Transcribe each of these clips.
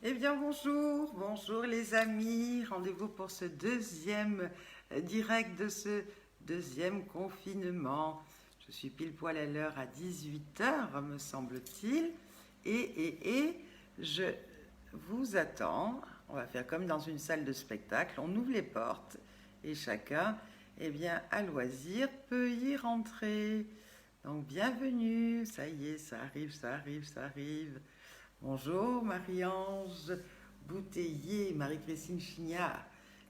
Eh bien bonjour, bonjour les amis, rendez-vous pour ce deuxième direct de ce deuxième confinement. Je suis pile poil à l'heure à 18 heures, me semble-t-il, et je vous attends. On va faire comme dans une salle de spectacle, on ouvre les portes et chacun, eh bien, à loisir, peut y rentrer. Donc bienvenue, ça y est, ça arrive, ça arrive, ça arrive. Bonjour Marie-Ange Bouteiller, Marie-Christine Chignard,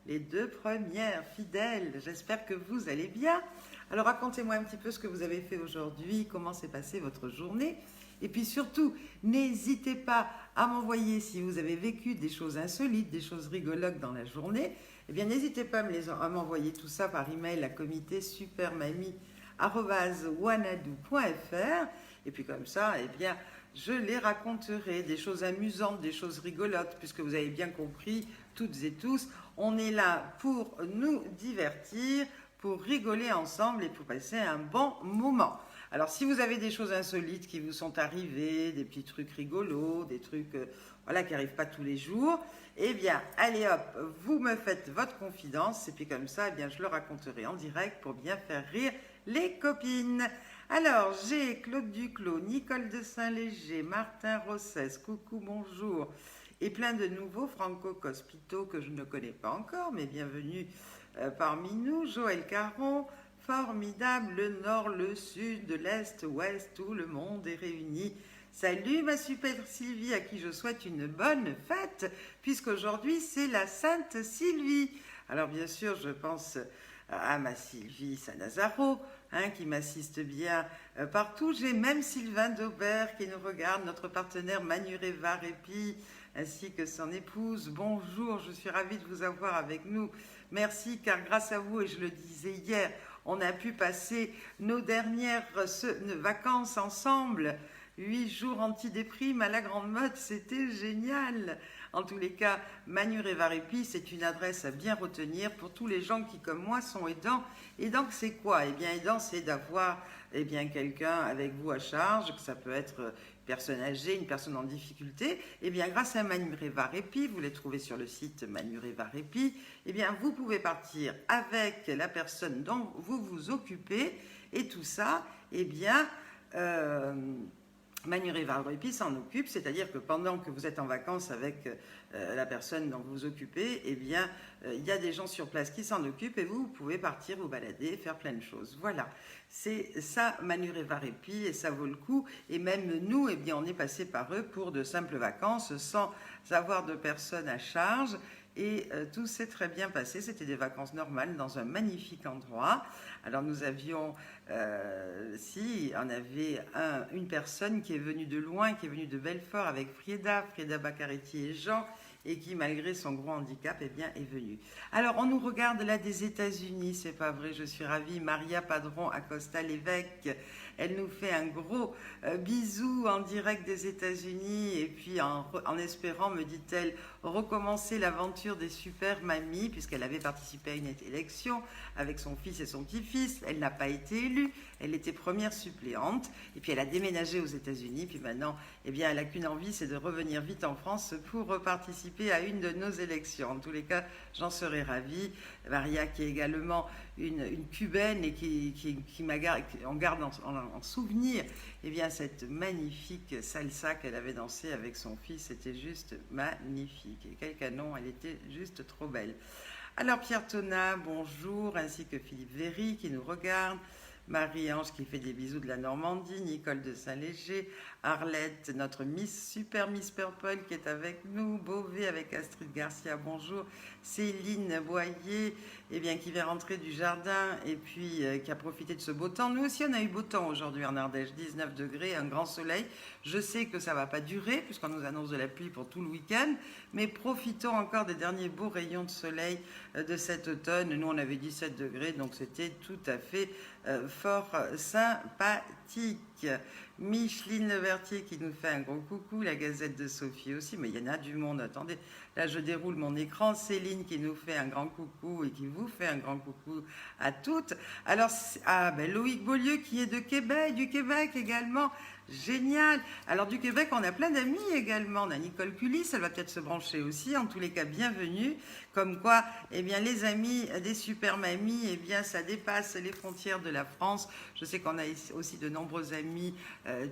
les deux premières fidèles. J'espère que vous allez bien. Alors racontez-moi un petit peu ce que vous avez fait aujourd'hui, comment s'est passée votre journée. Et puis surtout, n'hésitez pas à m'envoyer si vous avez vécu des choses insolites, des choses rigolotes dans la journée. Eh bien, n'hésitez pas à m'envoyer tout ça par email à comité supermamie@wanadoo.fr. Et puis comme ça, eh bien, je les raconterai, des choses amusantes, des choses rigolotes, puisque vous avez bien compris, toutes et tous, on est là pour nous divertir, pour rigoler ensemble et pour passer un bon moment. Alors si vous avez des choses insolites qui vous sont arrivées, des petits trucs rigolos, des trucs voilà, qui n'arrivent pas tous les jours, eh bien allez hop, vous me faites votre confidence et puis comme ça, eh bien, je le raconterai en direct pour bien faire rire les copines. Alors, j'ai Claude Duclos, Nicole de Saint-Léger, Martin Rossès, coucou, bonjour, et plein de nouveaux Franco Cospito que je ne connais pas encore, mais bienvenue parmi nous. Joël Caron, formidable, le nord, le sud, l'est, ouest, tout le monde est réuni. Salut ma super Sylvie, à qui je souhaite une bonne fête, puisqu'aujourd'hui c'est la Sainte Sylvie. Alors bien sûr, je pense à ma Sylvie Sanazaro, qui m'assiste bien partout. J'ai même Sylvain Daubert qui nous regarde, notre partenaire Manureva Répi, ainsi que son épouse. Bonjour, je suis ravie de vous avoir avec nous. Merci, car grâce à vous, et je le disais hier, on a pu passer nos dernières vacances ensemble. 8 jours antidéprime à la grande mode, c'était génial. En tous les cas, Manureva Répi, c'est une adresse à bien retenir pour tous les gens qui, comme moi, sont aidants. Aidant, c'est quoi? Eh bien, aidant, c'est d'avoir quelqu'un avec vous à charge, que ça peut être une personne âgée, une personne en difficulté. Eh bien, grâce à Manureva Répi, vous les trouvez sur le site Manureva Répi, eh bien, vous pouvez partir avec la personne dont vous vous occupez et tout ça, eh bien, Manureva Répi s'en occupe, c'est-à-dire que pendant que vous êtes en vacances avec la personne dont vous vous occupez, eh bien, il y a des gens sur place qui s'en occupent et vous pouvez partir, vous balader, faire plein de choses. Voilà, c'est ça Manureva Répi et ça vaut le coup. Et même nous, eh bien, on est passé par eux pour de simples vacances sans avoir de personne à charge. Et tout s'est très bien passé, c'était des vacances normales dans un magnifique endroit. Alors nous avions, on avait une personne qui est venue de loin, qui est venue de Belfort avec Frieda Baccaretti et Jean, et qui malgré son gros handicap, eh bien, est venue. Alors on nous regarde là des États-Unis, c'est pas vrai, je suis ravie. Maria Padron Acosta Lévesque, elle nous fait un gros bisou en direct des États-Unis et puis en espérant, me dit-elle, recommencer l'aventure des super mamies puisqu'elle avait participé à une élection avec son fils et son petit-fils. Elle n'a pas été élue, elle était première suppléante et puis elle a déménagé aux États-Unis. Puis maintenant, eh bien, elle n'a qu'une envie, c'est de revenir vite en France pour participer à une de nos élections. En tous les cas, j'en serais ravie. Maria qui est également une cubaine et on garde en souvenir eh bien, cette magnifique salsa qu'elle avait dansée avec son fils. C'était juste magnifique. Et quel canon, elle était juste trop belle. Alors Pierre Tonat, bonjour, ainsi que Philippe Véry qui nous regarde. Marie-Ange qui fait des bisous de la Normandie, Nicole de Saint-Léger, Arlette, notre Super Miss Purple qui est avec nous, Beauvais avec Astrid Garcia, bonjour, Céline Boyer, eh bien, qui vient rentrer du jardin et puis qui a profité de ce beau temps. Nous aussi on a eu beau temps aujourd'hui en Ardèche, 19 degrés, un grand soleil. Je sais que ça ne va pas durer puisqu'on nous annonce de la pluie pour tout le week-end, mais profitons encore des derniers beaux rayons de soleil de cet automne. Nous on avait 17 degrés, donc c'était tout à fait fort sympathique. Micheline Levertier qui nous fait un gros coucou, la Gazette de Sophie aussi, mais il y en a du monde, attendez, là je déroule mon écran, Céline qui nous fait un grand coucou et qui vous fait un grand coucou à toutes. Alors, Loïc Beaulieu qui est de Québec, du Québec également, Génial. Alors du Québec, on a plein d'amis également. On a Nicole Culis, elle va peut-être se brancher aussi. En tous les cas, bienvenue. Comme quoi, eh bien, les amis des super mamies, eh bien, ça dépasse les frontières de la France. Je sais qu'on a aussi de nombreux amis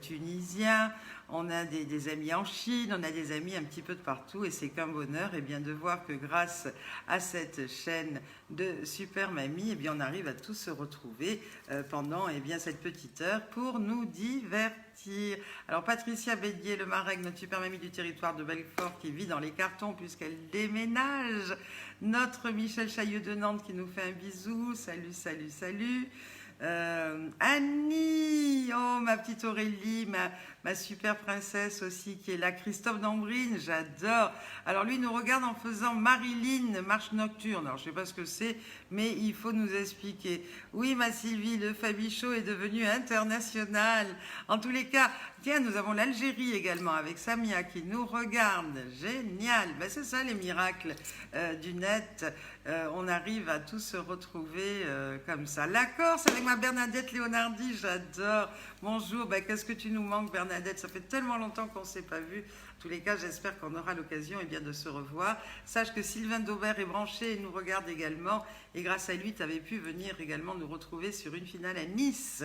tunisiens. On a des amis en Chine, on a des amis un petit peu de partout et c'est qu'un bonheur eh bien, de voir que grâce à cette chaîne de Super Mamie, eh bien, on arrive à tous se retrouver pendant eh bien, cette petite heure pour nous divertir. Alors Patricia Bédier, le Marek, notre Super Mamie du territoire de Belfort qui vit dans les cartons puisqu'elle déménage. Notre Michel Chailleux de Nantes qui nous fait un bisou. Salut, salut, salut. Annie, oh ma petite Aurélie, ma super princesse aussi qui est là, Christophe Dambrine, j'adore. Alors lui nous regarde en faisant Marilyn, marche nocturne, alors je sais pas ce que c'est, mais il faut nous expliquer. Oui ma Sylvie, le Fabichot est devenu international. En tous les cas, tiens, nous avons l'Algérie également avec Samia qui nous regarde, génial. Ben, c'est ça les miracles du net. On arrive à tous se retrouver comme ça. La Corse avec ma Bernadette Leonardi, j'adore. Bonjour, ben, qu'est-ce que tu nous manques Bernadette? Ça fait tellement longtemps qu'on ne s'est pas vu. En tous les cas, j'espère qu'on aura l'occasion eh bien, de se revoir. Sache que Sylvain Daubert est branché et nous regarde également. Et grâce à lui, tu avais pu venir également nous retrouver sur une finale à Nice.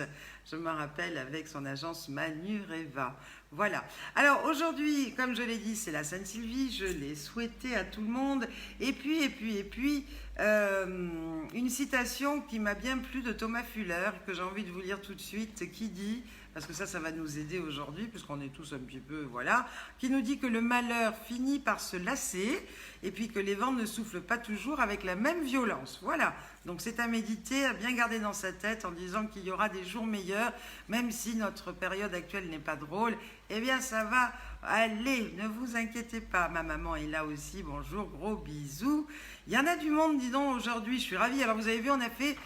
Je me rappelle avec son agence Manureva. Voilà. Alors aujourd'hui, comme je l'ai dit, c'est la Sainte-Sylvie. Je l'ai souhaité à tout le monde. Et puis, une citation qui m'a bien plu de Thomas Fuller, que j'ai envie de vous lire tout de suite, qui dit, parce que ça va nous aider aujourd'hui, puisqu'on est tous un petit peu, voilà, qui nous dit que le malheur finit par se lasser, et puis que les vents ne soufflent pas toujours avec la même violence. Voilà. Donc c'est à méditer, à bien garder dans sa tête en disant qu'il y aura des jours meilleurs, même si notre période actuelle n'est pas drôle, eh bien ça va aller, ne vous inquiétez pas. Ma maman est là aussi, bonjour, gros bisous. Il y en a du monde, dis donc, aujourd'hui, je suis ravie. Alors vous avez vu, on a fait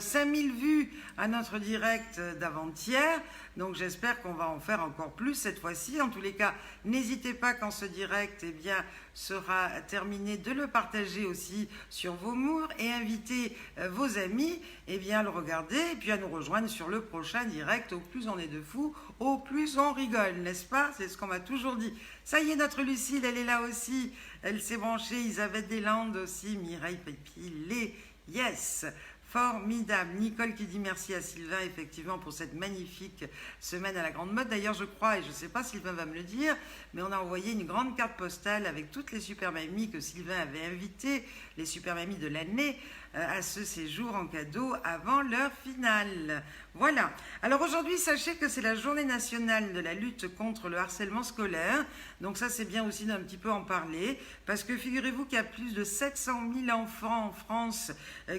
5000 vues à notre direct d'avant-hier, donc j'espère qu'on va en faire encore plus cette fois-ci. En tous les cas, n'hésitez pas quand ce direct eh bien, sera terminé de le partager aussi sur vos murs et inviter vos amis eh bien, à le regarder et puis à nous rejoindre sur le prochain direct. Au plus on est de fous, au plus on rigole, n'est-ce pas? C'est ce qu'on m'a toujours dit. Ça y est, notre Lucille, elle est là aussi, elle s'est branchée. Isabelle Deslandes aussi, Mireille Pépilé, yes. Formidable. Nicole qui dit merci à Sylvain, effectivement, pour cette magnifique semaine à la Grande Mode. D'ailleurs, je crois, et je ne sais pas, Sylvain va me le dire, mais on a envoyé une grande carte postale avec toutes les super mamies que Sylvain avait invitées, les super mamies de l'année, à ce séjour en cadeau avant leur finale. Voilà. Alors aujourd'hui, sachez que c'est la journée nationale de la lutte contre le harcèlement scolaire. Donc ça, c'est bien aussi d'un petit peu en parler, parce que figurez-vous qu'il y a plus de 700 000 enfants en France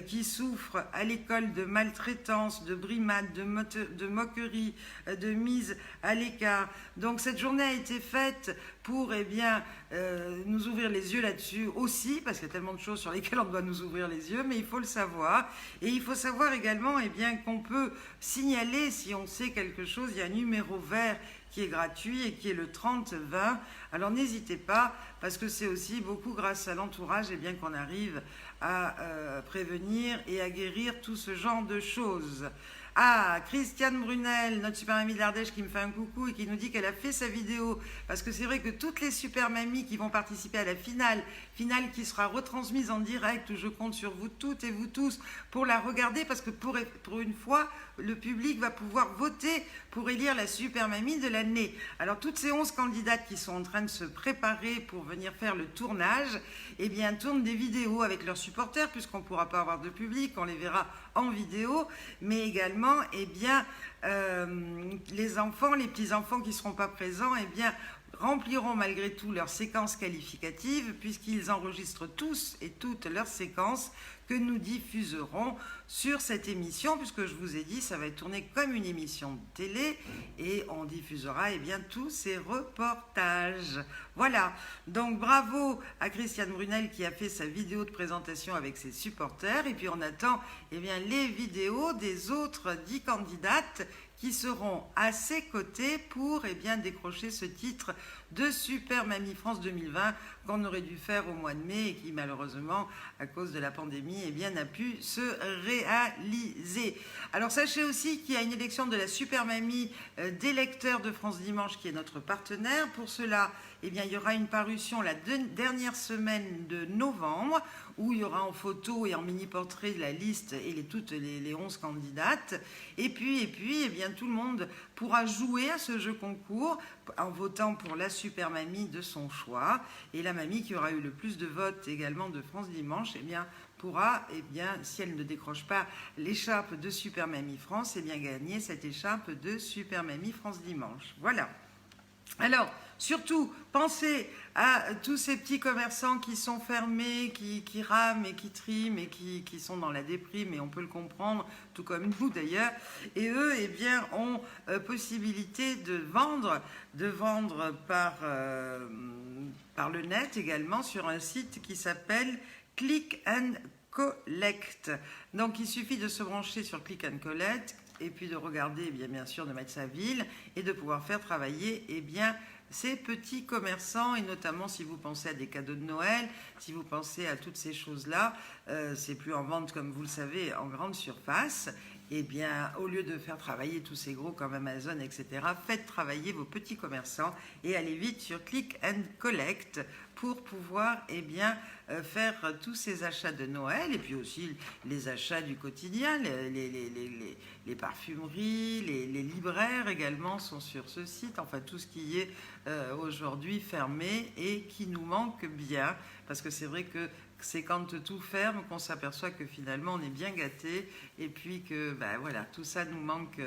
qui souffrent à l'école de maltraitance, de brimade, de moquerie, de mise à l'écart. Donc cette journée a été faite pour eh bien, nous ouvrir les yeux là-dessus aussi, parce qu'il y a tellement de choses sur lesquelles on doit nous ouvrir les yeux, mais il faut le savoir. Et il faut savoir également eh bien, qu'on peut signaler si on sait quelque chose. Il y a un numéro vert qui est gratuit et qui est le 30-20. Alors n'hésitez pas, parce que c'est aussi beaucoup grâce à l'entourage eh bien, qu'on arrive à prévenir et à guérir tout ce genre de choses. Ah, Christiane Brunel, notre super mamie de l'Ardèche qui me fait un coucou et qui nous dit qu'elle a fait sa vidéo. Parce que c'est vrai que toutes les super mamies qui vont participer à la finale qui sera retransmise en direct, où je compte sur vous toutes et vous tous pour la regarder, parce que pour une fois, le public va pouvoir voter pour élire la super mamie de l'année. Alors toutes ces 11 candidates qui sont en train de se préparer pour venir faire le tournage, eh bien tournent des vidéos avec leurs supporters, puisqu'on ne pourra pas avoir de public, on les verra en vidéo, mais également eh bien, les enfants, les petits-enfants qui ne seront pas présents, eh bien, rempliront malgré tout leurs séquences qualificatives, puisqu'ils enregistrent tous et toutes leurs séquences que nous diffuserons sur cette émission, puisque je vous ai dit, ça va être tourné comme une émission de télé et on diffusera eh bien, tous ces reportages. Voilà, donc bravo à Christiane Brunel qui a fait sa vidéo de présentation avec ses supporters, et puis on attend eh bien, les vidéos des autres 10 candidates qui seront à ses côtés pour eh bien, décrocher ce titre de Super Mamie France 2020 qu'on aurait dû faire au mois de mai et qui malheureusement, à cause de la pandémie, eh bien, n'a pu se réaliser. Alors sachez aussi qu'il y a une élection de la Super Mamie des lecteurs de France Dimanche qui est notre partenaire. Pour cela, eh bien, il y aura une parution la dernière semaine de novembre où il y aura en photo et en mini-portrait de la liste et toutes les 11 candidates. Et puis eh bien, tout le monde pourra jouer à ce jeu concours en votant pour la Super Mamie de son choix. Et la mamie qui aura eu le plus de votes également de France Dimanche, eh bien, pourra, eh bien, si elle ne décroche pas l'écharpe de Super Mamie France, eh bien, gagner cette écharpe de Super Mamie France Dimanche. Voilà. Alors, surtout, pensez à tous ces petits commerçants qui sont fermés, qui rament et qui triment et qui sont dans la déprime, et on peut le comprendre, tout comme nous d'ailleurs. Et eux, eh bien, ont possibilité de vendre par le net également sur un site qui s'appelle Click and Collect. Donc, il suffit de se brancher sur Click and Collect et puis de regarder, eh bien sûr, de mettre sa ville et de pouvoir faire travailler, eh bien, ces petits commerçants, et notamment si vous pensez à des cadeaux de Noël, si vous pensez à toutes ces choses-là, c'est plus en vente, comme vous le savez, en grande surface. Eh bien, au lieu de faire travailler tous ces gros comme Amazon, etc., faites travailler vos petits commerçants et allez vite sur Click and Collect pour pouvoir, eh bien, faire tous ces achats de Noël et puis aussi les achats du quotidien, les parfumeries, les libraires également sont sur ce site, enfin tout ce qui est aujourd'hui fermé et qui nous manque bien, parce que c'est vrai que c'est quand tout ferme qu'on s'aperçoit que finalement on est bien gâté et puis que ben voilà, tout ça nous manque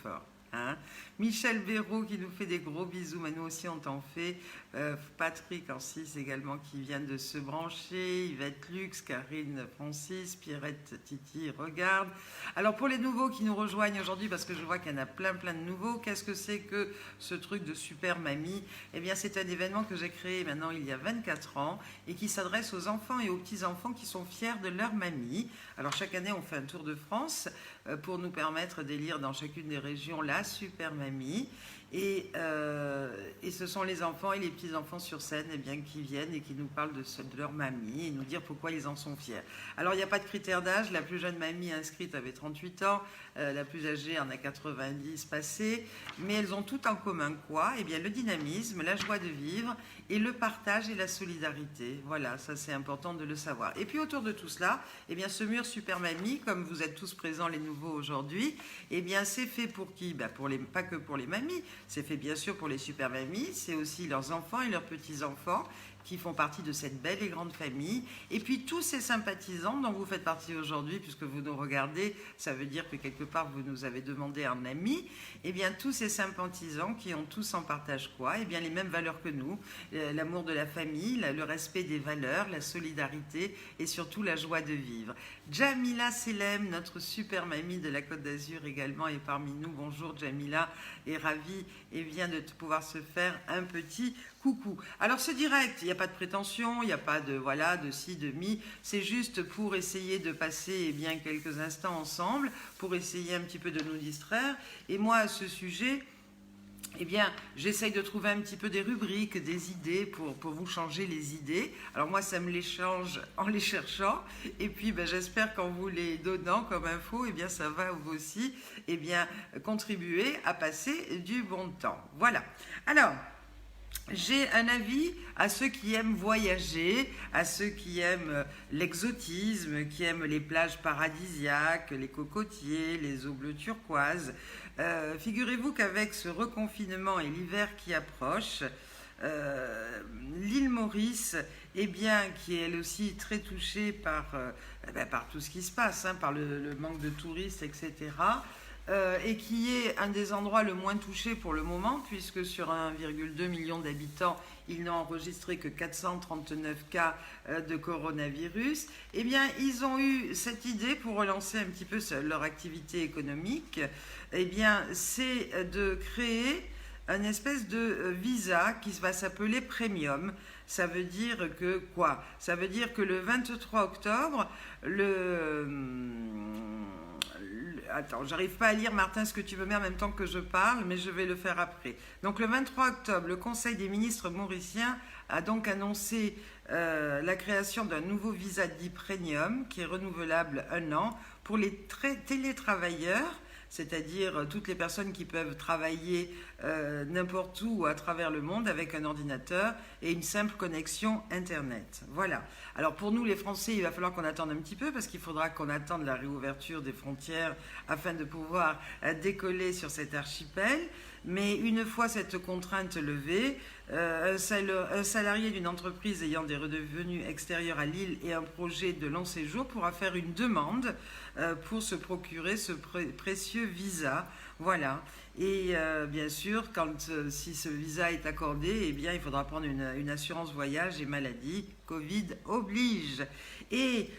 fort. Hein. Michel Béraud qui nous fait des gros bisous, mais nous aussi on t'en fait. Patrick Ancis également qui vient de se brancher, Yvette Lux, Karine Francis, Pierrette Titi regarde. Alors pour les nouveaux qui nous rejoignent aujourd'hui, parce que je vois qu'il y en a plein de nouveaux, qu'est-ce que c'est que ce truc de Super Mamie? Eh bien c'est un événement que j'ai créé maintenant il y a 24 ans et qui s'adresse aux enfants et aux petits-enfants qui sont fiers de leur mamie. Alors chaque année on fait un tour de France pour nous permettre d'élire dans chacune des régions la Super Mamie. Et ce sont les enfants et les petits-enfants sur scène eh bien, qui viennent et qui nous parlent de leur mamie et nous dire pourquoi ils en sont fiers. Alors, il n'y a pas de critère d'âge. La plus jeune mamie inscrite avait 38 ans. La plus âgée en a 90 passés. Mais elles ont tout en commun quoi? Eh bien, le dynamisme, la joie de vivre et le partage et la solidarité. Voilà, ça c'est important de le savoir. Et puis, autour de tout cela, eh bien, ce mur Super Mamie, comme vous êtes tous présents les nouveaux aujourd'hui, eh bien, c'est fait pour qui? Pas que pour les mamies. C'est fait bien sûr pour les super mamies, c'est aussi leurs enfants et leurs petits-enfants qui font partie de cette belle et grande famille. Et puis tous ces sympathisants dont vous faites partie aujourd'hui, puisque vous nous regardez, ça veut dire que quelque part vous nous avez demandé un ami. Eh bien tous ces sympathisants qui ont tous en partage quoi? Eh bien les mêmes valeurs que nous, l'amour de la famille, le respect des valeurs, la solidarité et surtout la joie de vivre. Jamila Selem, notre super mamie de la Côte d'Azur également est parmi nous. Bonjour Jamila, est ravie et vient de pouvoir se faire un petit coucou. Alors ce direct, il n'y a pas de prétention, il n'y a pas de voilà, de ci, de mi, c'est juste pour essayer de passer eh bien, quelques instants ensemble, pour essayer un petit peu de nous distraire. Et moi à ce sujet, eh bien, j'essaye de trouver un petit peu des rubriques, des idées pour vous changer les idées. Alors moi, ça me les change en les cherchant. Et puis, j'espère qu'en vous les donnant comme info, eh bien, ça va vous aussi eh bien, contribuer à passer du bon temps. Voilà. Alors, j'ai un avis à ceux qui aiment voyager, à ceux qui aiment l'exotisme, qui aiment les plages paradisiaques, les cocotiers, les eaux bleues turquoises. Figurez-vous qu'avec ce reconfinement et l'hiver qui approche, l'île Maurice, eh bien, qui est elle aussi très touchée par tout ce qui se passe, hein, par le manque de touristes, etc., et qui est un des endroits le moins touchés pour le moment, puisque sur 1,2 million d'habitants, ils n'ont enregistré que 439 cas de coronavirus. Eh bien, ils ont eu cette idée pour relancer un petit peu leur activité économique. Eh bien, c'est de créer une espèce de visa qui va s'appeler Premium. Ça veut dire que quoi? Ça veut dire que le 23 octobre, attends, j'arrive pas à lire, Martin, ce que tu veux mettre en même temps que je parle, mais je vais le faire après. Donc le 23 octobre, le Conseil des ministres mauriciens a donc annoncé la création d'un nouveau visa dit premium qui est renouvelable 1 an pour les télétravailleurs, c'est-à-dire toutes les personnes qui peuvent travailler n'importe où ou à travers le monde avec un ordinateur et une simple connexion Internet. Voilà. Alors pour nous les Français, il va falloir qu'on attende un petit peu parce qu'il faudra qu'on attende la réouverture des frontières afin de pouvoir décoller sur cet archipel. Mais une fois cette contrainte levée, un salarié d'une entreprise ayant des revenus extérieurs à l'île et un projet de long séjour pourra faire une demande pour se procurer ce précieux visa. Voilà. Et bien sûr, si ce visa est accordé, eh bien, il faudra prendre une assurance voyage et maladie. Covid oblige. Et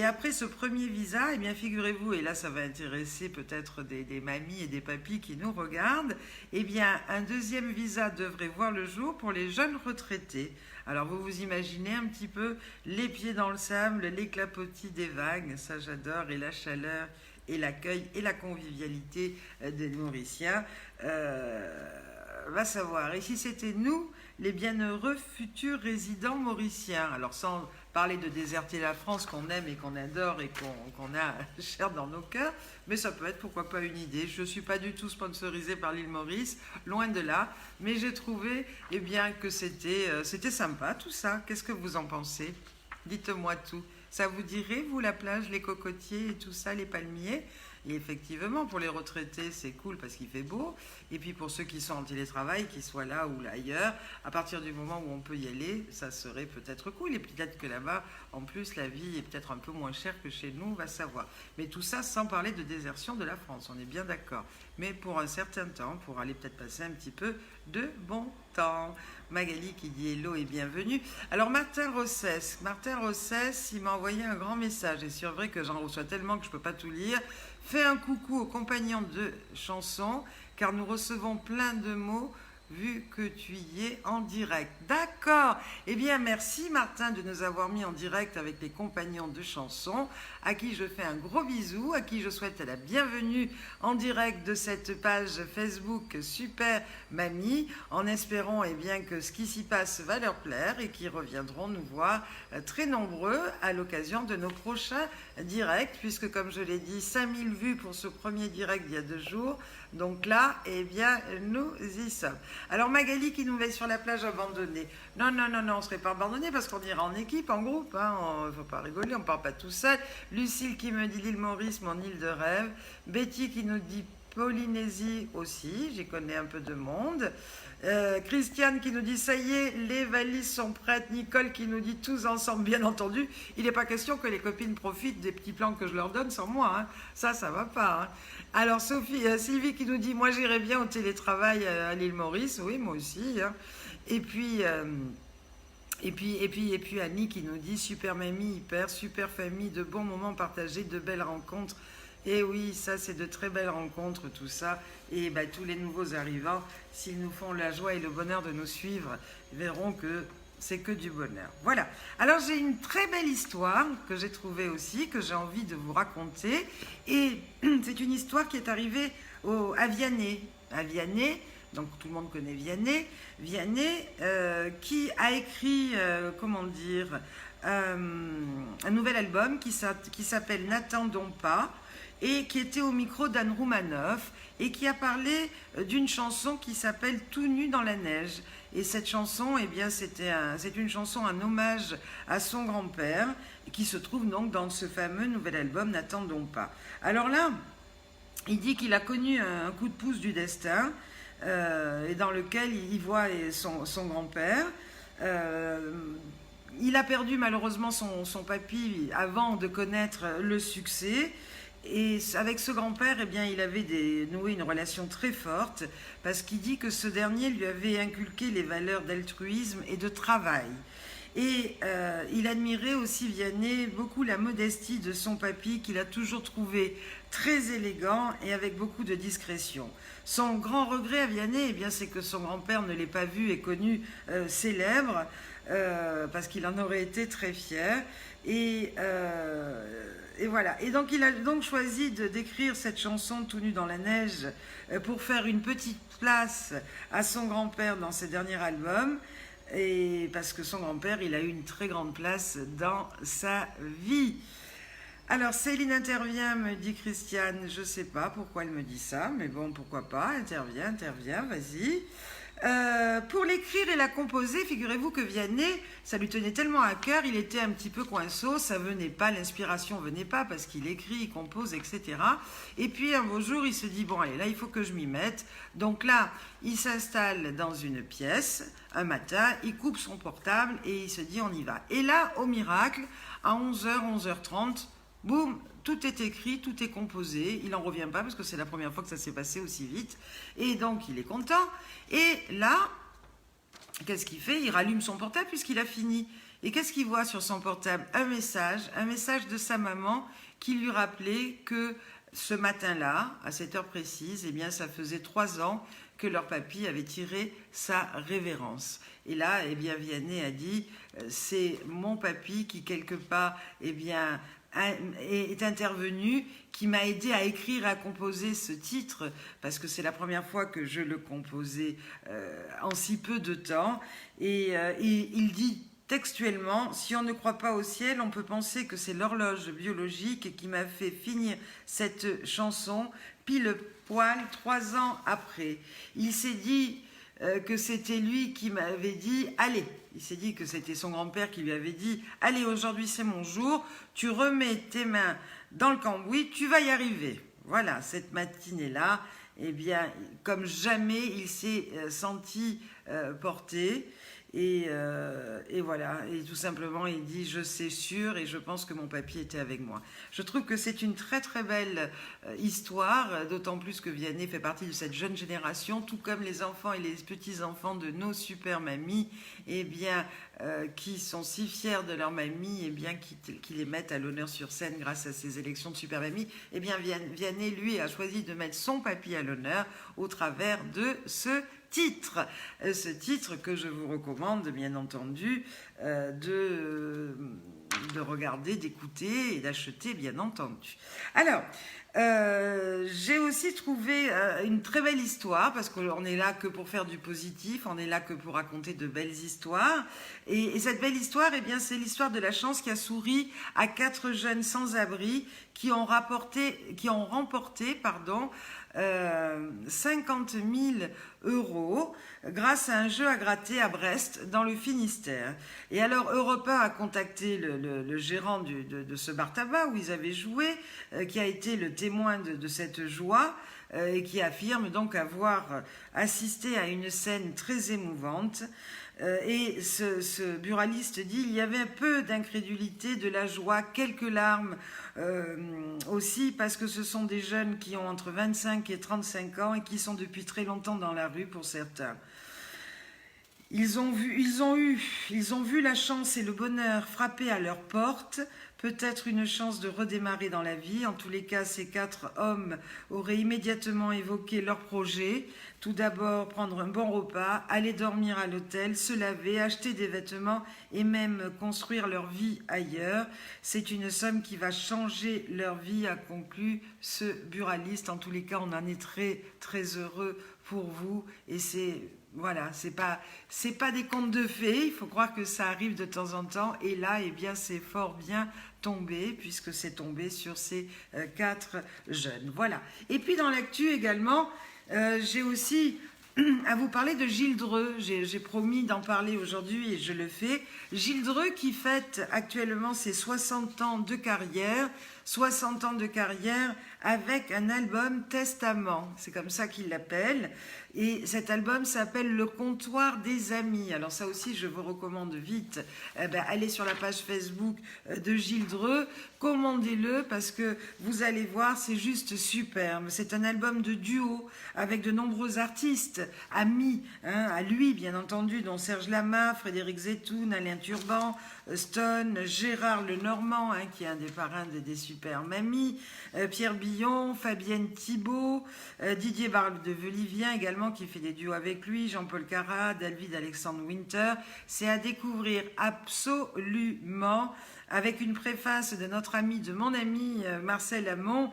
après ce premier visa, eh bien, figurez-vous, et là ça va intéresser peut-être des mamies et des papis qui nous regardent, eh bien, un deuxième visa devrait voir le jour pour les jeunes retraités. Alors vous vous imaginez un petit peu les pieds dans le sable, les clapotis des vagues, ça j'adore, et la chaleur, et l'accueil, et la convivialité des Mauriciens. Va savoir. Et si c'était nous, les bienheureux futurs résidents mauriciens, alors sans parler de déserter la France qu'on aime et qu'on adore et qu'on a cher dans nos cœurs, mais ça peut être pourquoi pas une idée. Je ne suis pas du tout sponsorisée par l'île Maurice, loin de là, mais j'ai trouvé eh bien, que c'était sympa tout ça. Qu'est-ce que vous en pensez? Dites-moi tout. Ça vous dirait, vous, la plage, les cocotiers et tout ça, les palmiers? Et effectivement, pour les retraités, c'est cool parce qu'il fait beau. Et puis pour ceux qui sont en télétravail, qu'ils soient là ou là ailleurs, à partir du moment où on peut y aller, ça serait peut-être cool. Et peut-être que là-bas, en plus, la vie est peut-être un peu moins chère que chez nous, on va savoir. Mais tout ça sans parler de désertion de la France, on est bien d'accord. Mais pour un certain temps, pour aller peut-être passer un petit peu de bon temps. Magali qui dit hello et bienvenue. Alors Martin Rossès, il m'a envoyé un grand message. Et c'est vrai que j'en reçois tellement que je ne peux pas tout lire. Fais un coucou aux compagnons de chansons, car nous recevons plein de mots vu que tu y es en direct. D'accord. Eh bien, merci Martin de nous avoir mis en direct avec les compagnons de chansons, à qui je fais un gros bisou, à qui je souhaite la bienvenue en direct de cette page Facebook Super Mamie, en espérant eh bien, que ce qui s'y passe va leur plaire et qu'ils reviendront nous voir très nombreux à l'occasion de nos prochains directs, puisque comme je l'ai dit, 5000 vues pour ce premier direct il y a 2 jours. Donc là, eh bien, nous y sommes. Alors Magali qui nous met sur la plage abandonnée. Non, on ne serait pas abandonné parce qu'on ira en équipe, en groupe. Il ne faut pas rigoler, on ne part pas tout seul. Lucille qui me dit l'île Maurice, mon île de rêve. Betty qui nous dit Polynésie aussi, j'y connais un peu de monde. Christiane qui nous dit ça y est, les valises sont prêtes. Nicole qui nous dit tous ensemble, bien entendu. Il n'est pas question que les copines profitent des petits plans que je leur donne sans moi. Hein. Ça va pas. Hein. Alors Sylvie qui nous dit moi j'irais bien au télétravail à l'île Maurice. Oui, moi aussi. Hein. Et puis Annie qui nous dit super mamie, hyper, super famille, de bons moments partagés, de belles rencontres. Et oui, ça c'est de très belles rencontres tout ça. Et tous les nouveaux arrivants, s'ils nous font la joie et le bonheur de nous suivre, verront que c'est que du bonheur. Voilà. Alors j'ai une très belle histoire que j'ai trouvée aussi, que j'ai envie de vous raconter. Et c'est une histoire qui est arrivée à Vianney. À Vianney, donc tout le monde connaît Vianney. Vianney qui a écrit, un nouvel album qui s'appelle N'attendons pas et qui était au micro d'Anne Roumanoff et qui a parlé d'une chanson qui s'appelle Tout nu dans la neige. Et cette chanson, eh bien, c'est une chanson, un hommage à son grand-père, qui se trouve donc dans ce fameux nouvel album N'attendons pas. Alors là, il dit qu'il a connu un coup de pouce du destin, et dans lequel il voit son grand-père. Il a perdu malheureusement son papy avant de connaître le succès. Et avec ce grand-père, eh bien, il avait noué une relation très forte parce qu'il dit que ce dernier lui avait inculqué les valeurs d'altruisme et de travail. Et il admirait aussi, Vianney, beaucoup la modestie de son papy, qu'il a toujours trouvé très élégant et avec beaucoup de discrétion. Son grand regret à Vianney, eh bien, c'est que son grand-père ne l'ait pas vu et connu célèbre, parce qu'il en aurait été très fier. Et voilà. Et donc il a donc choisi d'écrire cette chanson Tout nu dans la neige pour faire une petite place à son grand-père dans ses derniers albums. Et parce que son grand-père, il a eu une très grande place dans sa vie. Alors Céline intervient, me dit Christiane, je ne sais pas pourquoi elle me dit ça, mais bon, pourquoi pas, intervient, vas-y. Pour l'écrire et la composer, figurez-vous que Vianney, ça lui tenait tellement à cœur, il était un petit peu coinceau, ça venait pas, l'inspiration venait pas parce qu'il écrit, il compose, etc. Et puis un beau jour, il se dit, bon allez, là il faut que je m'y mette. Donc là, il s'installe dans une pièce, un matin, il coupe son portable et il se dit, on y va. Et là, au miracle, à 11h, 11h30, boum, tout est écrit, tout est composé. Il n'en revient pas parce que c'est la première fois que ça s'est passé aussi vite. Et donc, il est content. Et là, qu'est-ce qu'il fait? Il rallume son portable puisqu'il a fini. Et qu'est-ce qu'il voit sur son portable? Un message de sa maman qui lui rappelait que ce matin-là, à cette heure précise, eh bien, ça faisait 3 ans que leur papy avait tiré sa révérence. Et là, eh bien, Vianney a dit, c'est mon papy qui, quelque part, eh bien, est intervenu, qui m'a aidé à écrire et à composer ce titre, parce que c'est la première fois que je le composais en si peu de temps. Et il dit textuellement, si on ne croit pas au ciel, on peut penser que c'est l'horloge biologique qui m'a fait finir cette chanson pile poil 3 ans après. Il s'est dit que c'était lui qui m'avait dit « Allez !» Il s'est dit que c'était son grand-père qui lui avait dit « Allez, aujourd'hui c'est mon jour, tu remets tes mains dans le cambouis, tu vas y arriver. » Voilà, cette matinée-là, eh bien, comme jamais, il s'est senti porté. Et voilà, et tout simplement il dit je sais sûr et je pense que mon papy était avec moi. Je trouve que c'est une très très belle histoire, d'autant plus que Vianney fait partie de cette jeune génération, tout comme les enfants et les petits-enfants de nos super mamies, eh bien, qui sont si fiers de leur mamie, eh bien, qui les mettent à l'honneur sur scène grâce à ces élections de super mamie. Eh bien, Vianney, lui, a choisi de mettre son papy à l'honneur au travers de ce titre que je vous recommande bien entendu de regarder, d'écouter et d'acheter bien entendu. Alors, j'ai aussi trouvé une très belle histoire, parce qu'on est là que pour faire du positif, on est là que pour raconter de belles histoires. Et cette belle histoire, eh bien, c'est l'histoire de la chance qui a souri à 4 jeunes sans-abri qui ont remporté 50 000 € grâce à un jeu à gratter à Brest dans le Finistère. Et alors Europe 1 a contacté le gérant de ce bar tabac où ils avaient joué, qui a été le témoin de cette joie et qui affirme donc avoir assisté à une scène très émouvante. Et ce buraliste dit il y avait un peu d'incrédulité, de la joie, quelques larmes aussi, parce que ce sont des jeunes qui ont entre 25 et 35 ans et qui sont depuis très longtemps dans la rue pour certains. Ils ont vu la chance et le bonheur frapper à leur porte, peut-être une chance de redémarrer dans la vie. En tous les cas, ces 4 hommes auraient immédiatement évoqué leur projet. Tout d'abord, prendre un bon repas, aller dormir à l'hôtel, se laver, acheter des vêtements et même construire leur vie ailleurs. C'est une somme qui va changer leur vie, a conclu ce buraliste. En tous les cas, on en est très, très heureux pour vous. Et voilà, c'est pas des contes de fées, il faut croire que ça arrive de temps en temps. Et là, eh bien, c'est fort bien tombé, puisque c'est tombé sur ces 4 jeunes. Voilà. Et puis dans l'actu également, j'ai aussi à vous parler de Gilles Dreux. J'ai promis d'en parler aujourd'hui et je le fais. Gilles Dreux qui fête actuellement ses 60 ans de carrière. 60 ans de carrière avec un album testament. C'est comme ça qu'il l'appelle. Et cet album s'appelle Le Comptoir des Amis. Alors ça aussi, je vous recommande vite. Allez sur la page Facebook de Gilles Dreux, commandez-le parce que vous allez voir, c'est juste superbe. C'est un album de duo avec de nombreux artistes, amis, à lui bien entendu, dont Serge Lama, Frédéric Zetoun, Alain Turban, Stone, Gérard Lenormand, qui est un des parrains des Super Mamies, Pierre Billon, Fabienne Thibault, Didier Barbes-de-Velivien également qui fait des duos avec lui, Jean-Paul Carat, David Alexandre Winter. C'est à découvrir absolument, avec une préface de notre ami, de mon ami Marcel Hamon,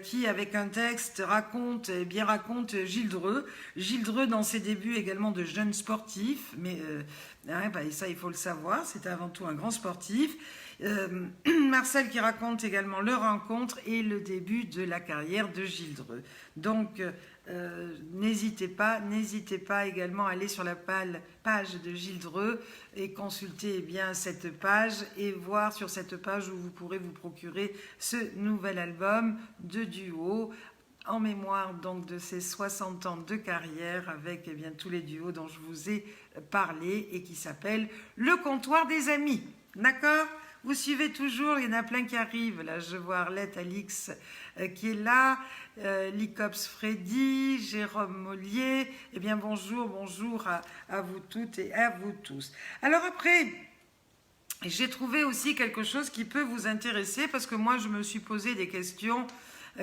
qui avec un texte raconte Gilles Dreux. Gilles Dreux dans ses débuts également de jeune sportif, mais ça il faut le savoir, c'était avant tout un grand sportif. Marcel qui raconte également leur rencontre et le début de la carrière de Gilles Dreux. Donc n'hésitez pas également à aller sur la page de Gilles Dreux et consulter cette page et voir sur cette page où vous pourrez vous procurer ce nouvel album de duo en mémoire donc de ses 60 ans de carrière avec tous les duos dont je vous ai parlé et qui s'appelle Le Comptoir des Amis. D'accord ? Vous suivez toujours, il y en a plein qui arrivent. Là, je vois Arlette Alix qui est là, Licops Freddy, Jérôme Mollier. Eh bien, bonjour à vous toutes et à vous tous. Alors après, j'ai trouvé aussi quelque chose qui peut vous intéresser parce que moi, je me suis posé des questions.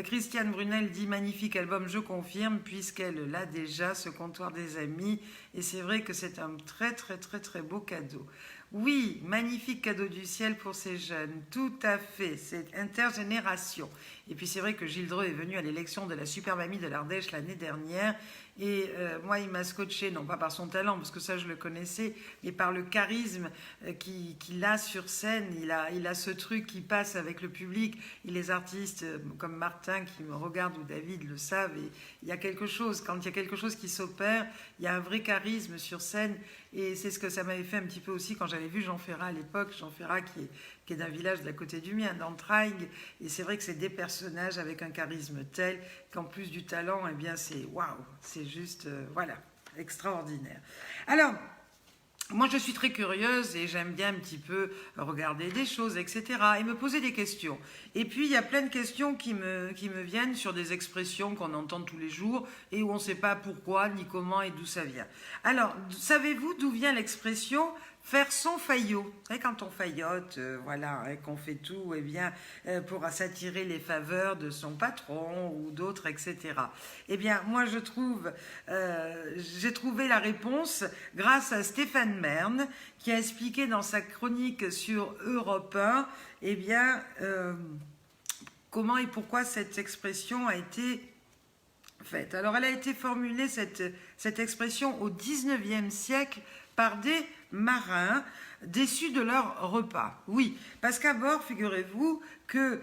Christiane Brunel dit magnifique album, je confirme, puisqu'elle l'a déjà, ce Comptoir des Amis. Et c'est vrai que c'est un très très très très beau cadeau. Oui, magnifique cadeau du ciel pour ces jeunes, tout à fait, c'est intergénération. Et puis c'est vrai que Gilles Dreux est venu à l'élection de la Super Mamie de l'Ardèche l'année dernière. Et moi, il m'a scotché, non pas par son talent, parce que ça, je le connaissais, mais par le charisme qu'il a sur scène. Il a ce truc qui passe avec le public. Et les artistes comme Martin qui me regardent ou David le savent. Et il y a quelque chose, quand il y a quelque chose qui s'opère, il y a un vrai charisme sur scène. Et c'est ce que ça m'avait fait un petit peu aussi quand j'avais vu Jean Ferrat à l'époque. Jean Ferrat qui est d'un village de la côté du mien, d'Entraigues. Et c'est vrai que c'est des personnages avec un charisme tel qu'en plus du talent, eh bien c'est waouh, c'est juste, extraordinaire. Alors, moi je suis très curieuse et j'aime bien un petit peu regarder des choses, etc. et me poser des questions. Et puis il y a plein de questions qui me viennent sur des expressions qu'on entend tous les jours et où on ne sait pas pourquoi, ni comment et d'où ça vient. Alors, savez-vous d'où vient l'expression faire son faillot? Et quand on faillote, et qu'on fait tout pour s'attirer les faveurs de son patron ou d'autres, etc. Eh bien, moi, j'ai trouvé la réponse grâce à Stéphane Merne, qui a expliqué dans sa chronique sur Europe 1, comment et pourquoi cette expression a été faite. Alors, elle a été formulée, cette expression, au 19e siècle par des marins déçus de leur repas. Oui, parce qu'à bord, figurez-vous que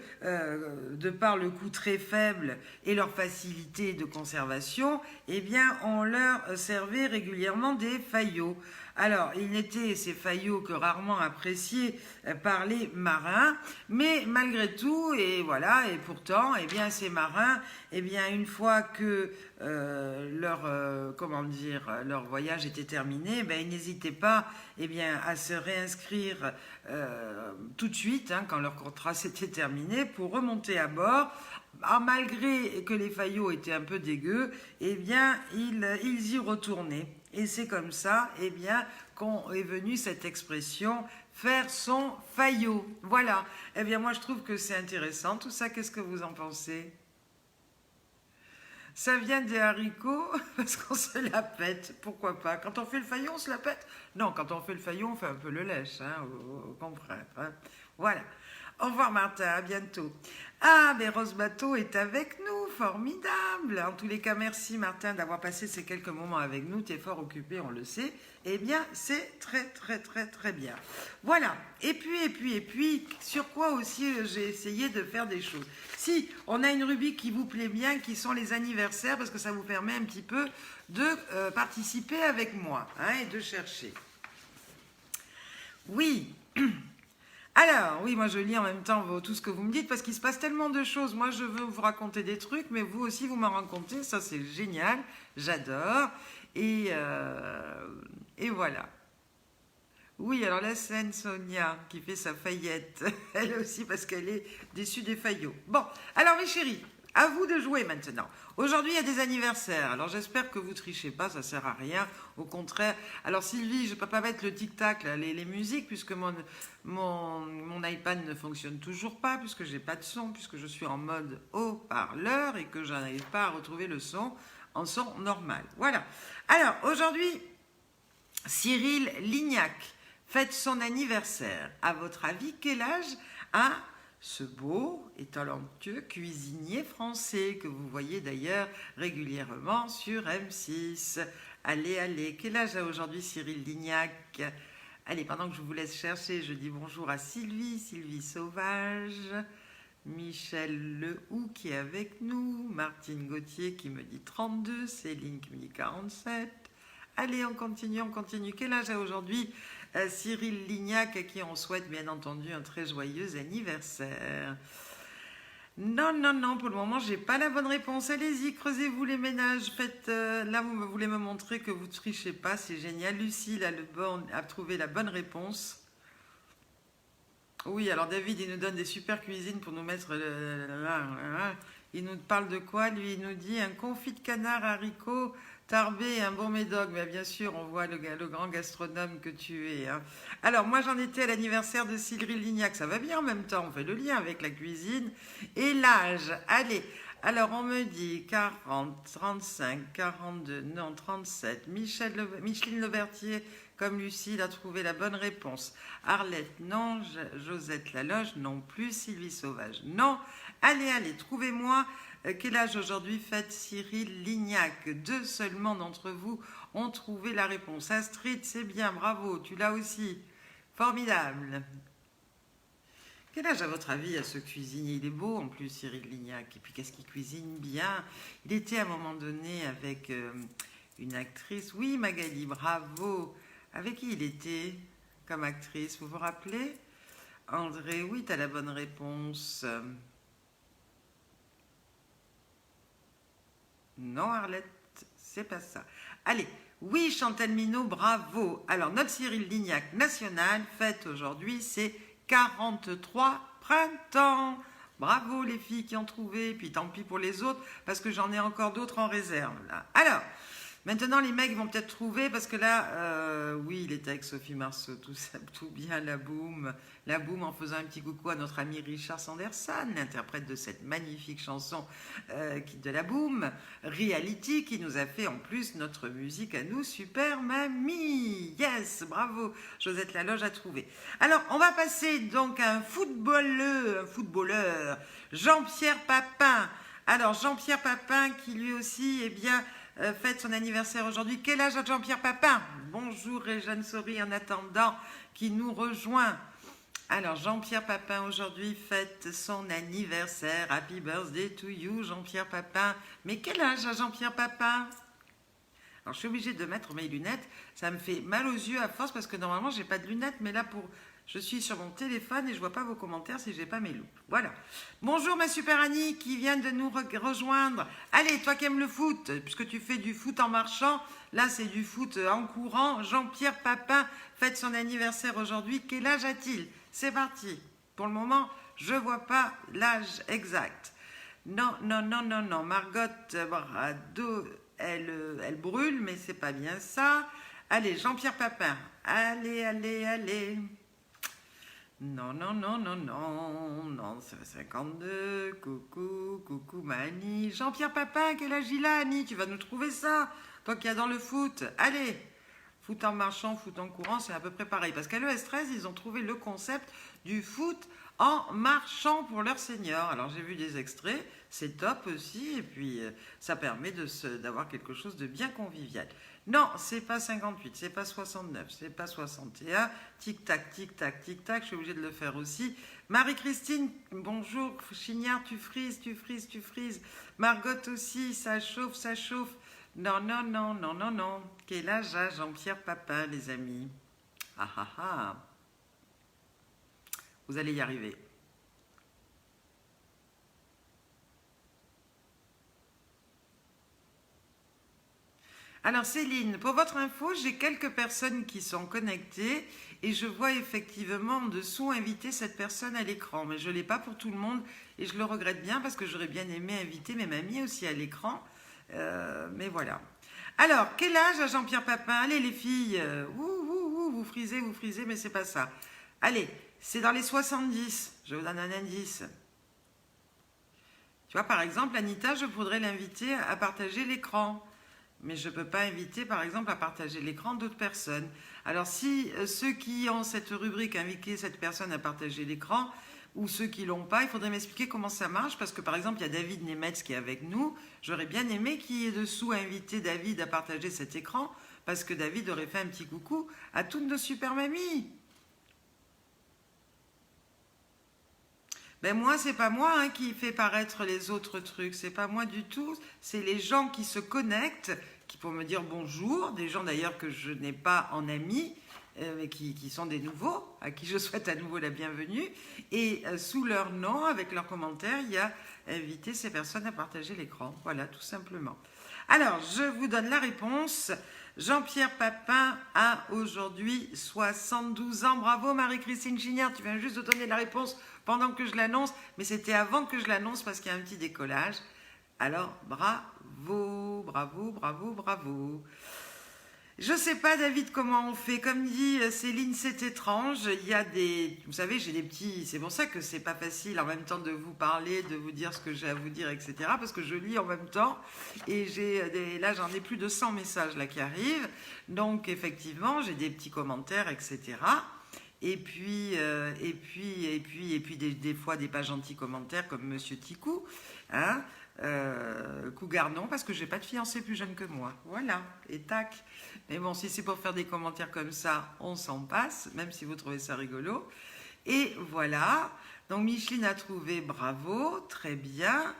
de par le coût très faible et leur facilité de conservation, on leur servait régulièrement des faillots. Alors, ils n'étaient ces faillots que rarement appréciés par les marins, mais malgré tout, et pourtant, ces marins, une fois que leur voyage était terminé, ils n'hésitaient pas à se réinscrire tout de suite, quand leur contrat s'était terminé, pour remonter à bord. Malgré que les faillots étaient un peu dégueux, ils y retournaient. Et c'est comme ça, qu'en est venue cette expression « faire son faillot ». Voilà. Moi, je trouve que c'est intéressant. Tout ça, qu'est-ce que vous en pensez ? Ça vient des haricots parce qu'on se la pète. Pourquoi pas? Quand on fait le faillot, on se la pète? Non, quand on fait le faillot, on fait un peu le lèche, au contraire. Voilà. Au revoir Martin, à bientôt. Ah, mais Rose Bateau est avec nous, formidable. En tous les cas, merci Martin d'avoir passé ces quelques moments avec nous. Tu es fort occupé, on le sait. C'est très, très, très, très bien. Voilà. Et puis, sur quoi aussi j'ai essayé de faire des choses. Si, on a une rubrique qui vous plaît bien, qui sont les anniversaires, parce que ça vous permet un petit peu de participer avec moi et de chercher. Oui. Alors, Alors, oui, moi je lis en même temps tout ce que vous me dites parce qu'il se passe tellement de choses. Moi, je veux vous raconter des trucs, mais vous aussi, vous m'en racontez. Ça, c'est génial. J'adore. Et voilà. Oui, alors la scène, Sonia, qui fait sa faillette. Elle aussi, parce qu'elle est déçue des faillots. Bon, alors mes chéris, à vous de jouer maintenant. Aujourd'hui, il y a des anniversaires. Alors j'espère que vous trichez pas, ça sert à rien. Au contraire. Alors Sylvie, je ne peux pas mettre le tic-tac, les musiques, puisque mon iPad ne fonctionne toujours pas, puisque j'ai pas de son, puisque je suis en mode haut-parleur et que je n'arrive pas à retrouver le son en son normal. Voilà. Alors aujourd'hui, Cyril Lignac fête son anniversaire. À votre avis, quel âge a ce beau et talentueux cuisinier français que vous voyez d'ailleurs régulièrement sur M6? Allez, allez, quel âge a aujourd'hui Cyril Lignac? Allez, pendant que je vous laisse chercher, je dis bonjour à Sylvie Sauvage, Michel Lehoux qui est avec nous, Martine Gauthier qui me dit 32, Céline qui me dit 47. Allez, on continue. Quel âge a aujourd'hui Cyril Lignac, à qui on souhaite bien entendu un très joyeux anniversaire? Non, pour le moment, j'ai pas la bonne réponse. Allez-y, creusez-vous les ménages. Faites, là, vous voulez me montrer que vous trichez pas, c'est génial. Lucille a trouvé la bonne réponse. Oui, alors David, il nous donne des super cuisines pour nous mettre... Il nous parle de quoi? Lui, il nous dit un confit de canard, haricots, tarbé et un bon médoc. Mais bien sûr, on voit le grand gastronome que tu es. Hein. Alors, moi, j'en étais à l'anniversaire de Cyril Lignac. Ça va bien en même temps. On fait le lien avec la cuisine. Et l'âge. Allez. Alors, on me dit 40, 35, 42, non, 37. Micheline Lebertier, comme Lucille, a trouvé la bonne réponse. Arlette, non. Josette Laloge, non plus. Sylvie Sauvage, non. Allez, trouvez-moi quel âge aujourd'hui fête Cyril Lignac. 2 seulement d'entre vous ont trouvé la réponse. Astrid, c'est bien, bravo, tu l'as aussi. Formidable. Quel âge à votre avis à ce cuisinier? Il est beau en plus, Cyril Lignac. Et puis qu'est-ce qu'il cuisine bien? Il était à un moment donné avec une actrice. Oui, Magali, bravo. Avec qui il était comme actrice? Vous vous rappelez? André, oui, tu as la bonne réponse. Non, Arlette, c'est pas ça. Allez, oui, Chantal Minot, bravo. Alors, notre Cyril Lignac national fête aujourd'hui ses 43 printemps. Bravo les filles qui ont trouvé, puis tant pis pour les autres, parce que j'en ai encore d'autres en réserve. Là. Alors, maintenant les mecs vont peut-être trouver, parce que là, oui, il était avec Sophie Marceau, tout bien, la boum en faisant un petit coucou à notre ami Richard Sanderson, l'interprète de cette magnifique chanson de la boum, Reality, qui nous a fait en plus notre musique à nous, Super Mamie. Yes, bravo, Josette Laloge a trouvé. Alors, on va passer donc à un footballeur, Jean-Pierre Papin. Alors, Jean-Pierre Papin, qui lui aussi, eh bien, fête son anniversaire aujourd'hui. Quel âge a Jean-Pierre Papin? Bonjour Réjeanne Sori en attendant, qui nous rejoint. Alors, Jean-Pierre Papin aujourd'hui fête son anniversaire. Happy birthday to you, Jean-Pierre Papin. Mais quel âge a Jean-Pierre Papin? Alors, je suis obligée de mettre mes lunettes. Ça me fait mal aux yeux à force parce que normalement, j'ai pas de lunettes. Mais là, je suis sur mon téléphone et je vois pas vos commentaires si j'ai pas mes loupes. Voilà. Bonjour ma super Annie qui vient de nous rejoindre. Allez, toi qui aimes le foot, puisque tu fais du foot en marchant, là c'est du foot en courant. Jean-Pierre Papin fête son anniversaire aujourd'hui. Quel âge a-t-il? C'est parti. Pour le moment, je vois pas l'âge exact. Non. Margot Brado, elle brûle, mais c'est pas bien ça. Allez, Jean-Pierre Papin. Allez. Non, c'est 52. Coucou, Mani. Jean-Pierre Papin, quel âge il a, Annie? Tu vas nous trouver ça, toi qui adore le foot. Allez, foot en marchant, foot en courant, c'est à peu près pareil. Parce qu'à l'ES13, ils ont trouvé le concept du foot en marchant pour leurs seniors. Alors, j'ai vu des extraits, c'est top aussi. Et puis, ça permet d'avoir quelque chose de bien convivial. Non, c'est pas 58, c'est pas 69, c'est pas 61. Tic-tac, je suis obligée de le faire aussi. Marie-Christine, bonjour. Chignard, tu frises. Margot aussi, ça chauffe. Non. Quel âge a Jean-Pierre Papin, les amis? Ah. Vous allez y arriver. Alors Céline, pour votre info, j'ai quelques personnes qui sont connectées et je vois effectivement en dessous inviter cette personne à l'écran. Mais je ne l'ai pas pour tout le monde et je le regrette bien parce que j'aurais bien aimé inviter mes mamies aussi à l'écran. Mais voilà. Alors, quel âge a Jean-Pierre Papin? Allez les filles, vous frisez, mais c'est pas ça. Allez, c'est dans les 70, je vous donne un indice. Tu vois, par exemple, Anita, je voudrais l'inviter à partager l'écran. Mais je ne peux pas inviter, par exemple, à partager l'écran d'autres personnes. Alors, si ceux qui ont cette rubrique inviter cette personne à partager l'écran, ou ceux qui ne l'ont pas, il faudrait m'expliquer comment ça marche, parce que, par exemple, il y a David Nemetz qui est avec nous. J'aurais bien aimé qu'il y ait dessous invité David à partager cet écran, parce que David aurait fait un petit coucou à toutes nos super mamies. Ben moi, c'est pas moi qui fait paraître les autres trucs, c'est pas moi du tout, c'est les gens qui se connectent, qui pour me dire bonjour, des gens d'ailleurs que je n'ai pas en amis, mais qui sont des nouveaux, à qui je souhaite à nouveau la bienvenue, et sous leur nom, avec leurs commentaires, il y a invité ces personnes à partager l'écran, voilà, tout simplement. Alors, je vous donne la réponse. Jean-Pierre Papin a aujourd'hui 72 ans. Bravo Marie-Christine Gignard, tu viens juste de donner la réponse pendant que je l'annonce, mais c'était avant que je l'annonce parce qu'il y a un petit décollage. Alors, bravo. Je ne sais pas, David, comment on fait. Comme dit Céline, c'est étrange. Il y a des... Vous savez, j'ai des petits... C'est pour ça que c'est pas facile en même temps de vous parler, de vous dire ce que j'ai à vous dire, etc. Parce que je lis en même temps. Et là, j'en ai plus de 100 messages là qui arrivent. Donc, effectivement, j'ai des petits commentaires, etc. Et puis des fois des pas gentils commentaires comme Monsieur Ticou, hein, Cougarnon, parce que j'ai pas de fiancé plus jeune que moi. Voilà, et tac. Mais bon, si c'est pour faire des commentaires comme ça, on s'en passe, même si vous trouvez ça rigolo. Et voilà. Donc Micheline a trouvé bravo, très bien.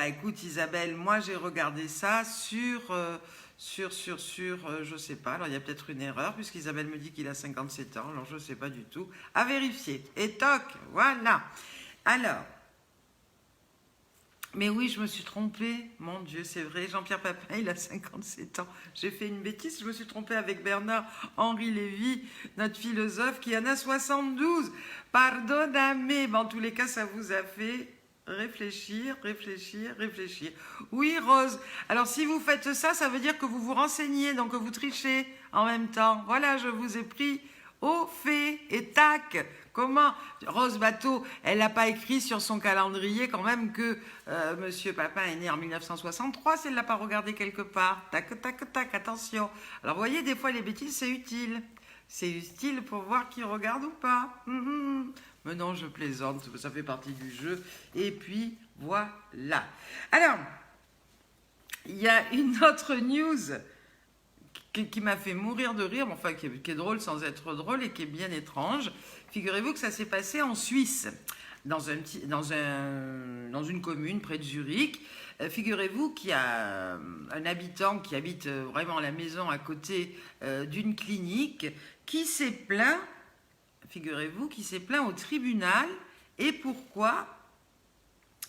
Écoute Isabelle, moi j'ai regardé ça sur je sais pas, alors il y a peut-être une erreur puisqu'Isabelle me dit qu'il a 57 ans, alors je sais pas du tout, à vérifier. Et toc, voilà. Alors, mais oui, je me suis trompée, mon Dieu, c'est vrai, Jean-Pierre Papin, il a 57 ans. J'ai fait une bêtise, je me suis trompée avec Bernard-Henri Lévy, notre philosophe, qui en a 72. Pardonnez, mais en tous les cas, ça vous a fait réfléchir. Oui, Rose, alors si vous faites ça, ça veut dire que vous vous renseignez, donc que vous trichez en même temps. Voilà, je vous ai pris au fait, et tac. Comment Rose Bateau, elle n'a pas écrit sur son calendrier quand même que Monsieur Papin est né en 1963, si elle ne l'a pas regardé quelque part. Tac, tac, tac, attention. Alors vous voyez, des fois les bêtises, c'est utile. C'est utile pour voir qui regarde ou pas. Mais non, je plaisante, ça fait partie du jeu. Et puis, voilà. Alors, il y a une autre news qui m'a fait mourir de rire, enfin qui est drôle sans être drôle et qui est bien étrange. Figurez-vous que ça s'est passé en Suisse, dans une commune près de Zurich. Figurez-vous qu'il y a un habitant qui habite vraiment la maison à côté d'une clinique qui s'est plaint, figurez-vous, qui s'est plaint au tribunal. Et pourquoi?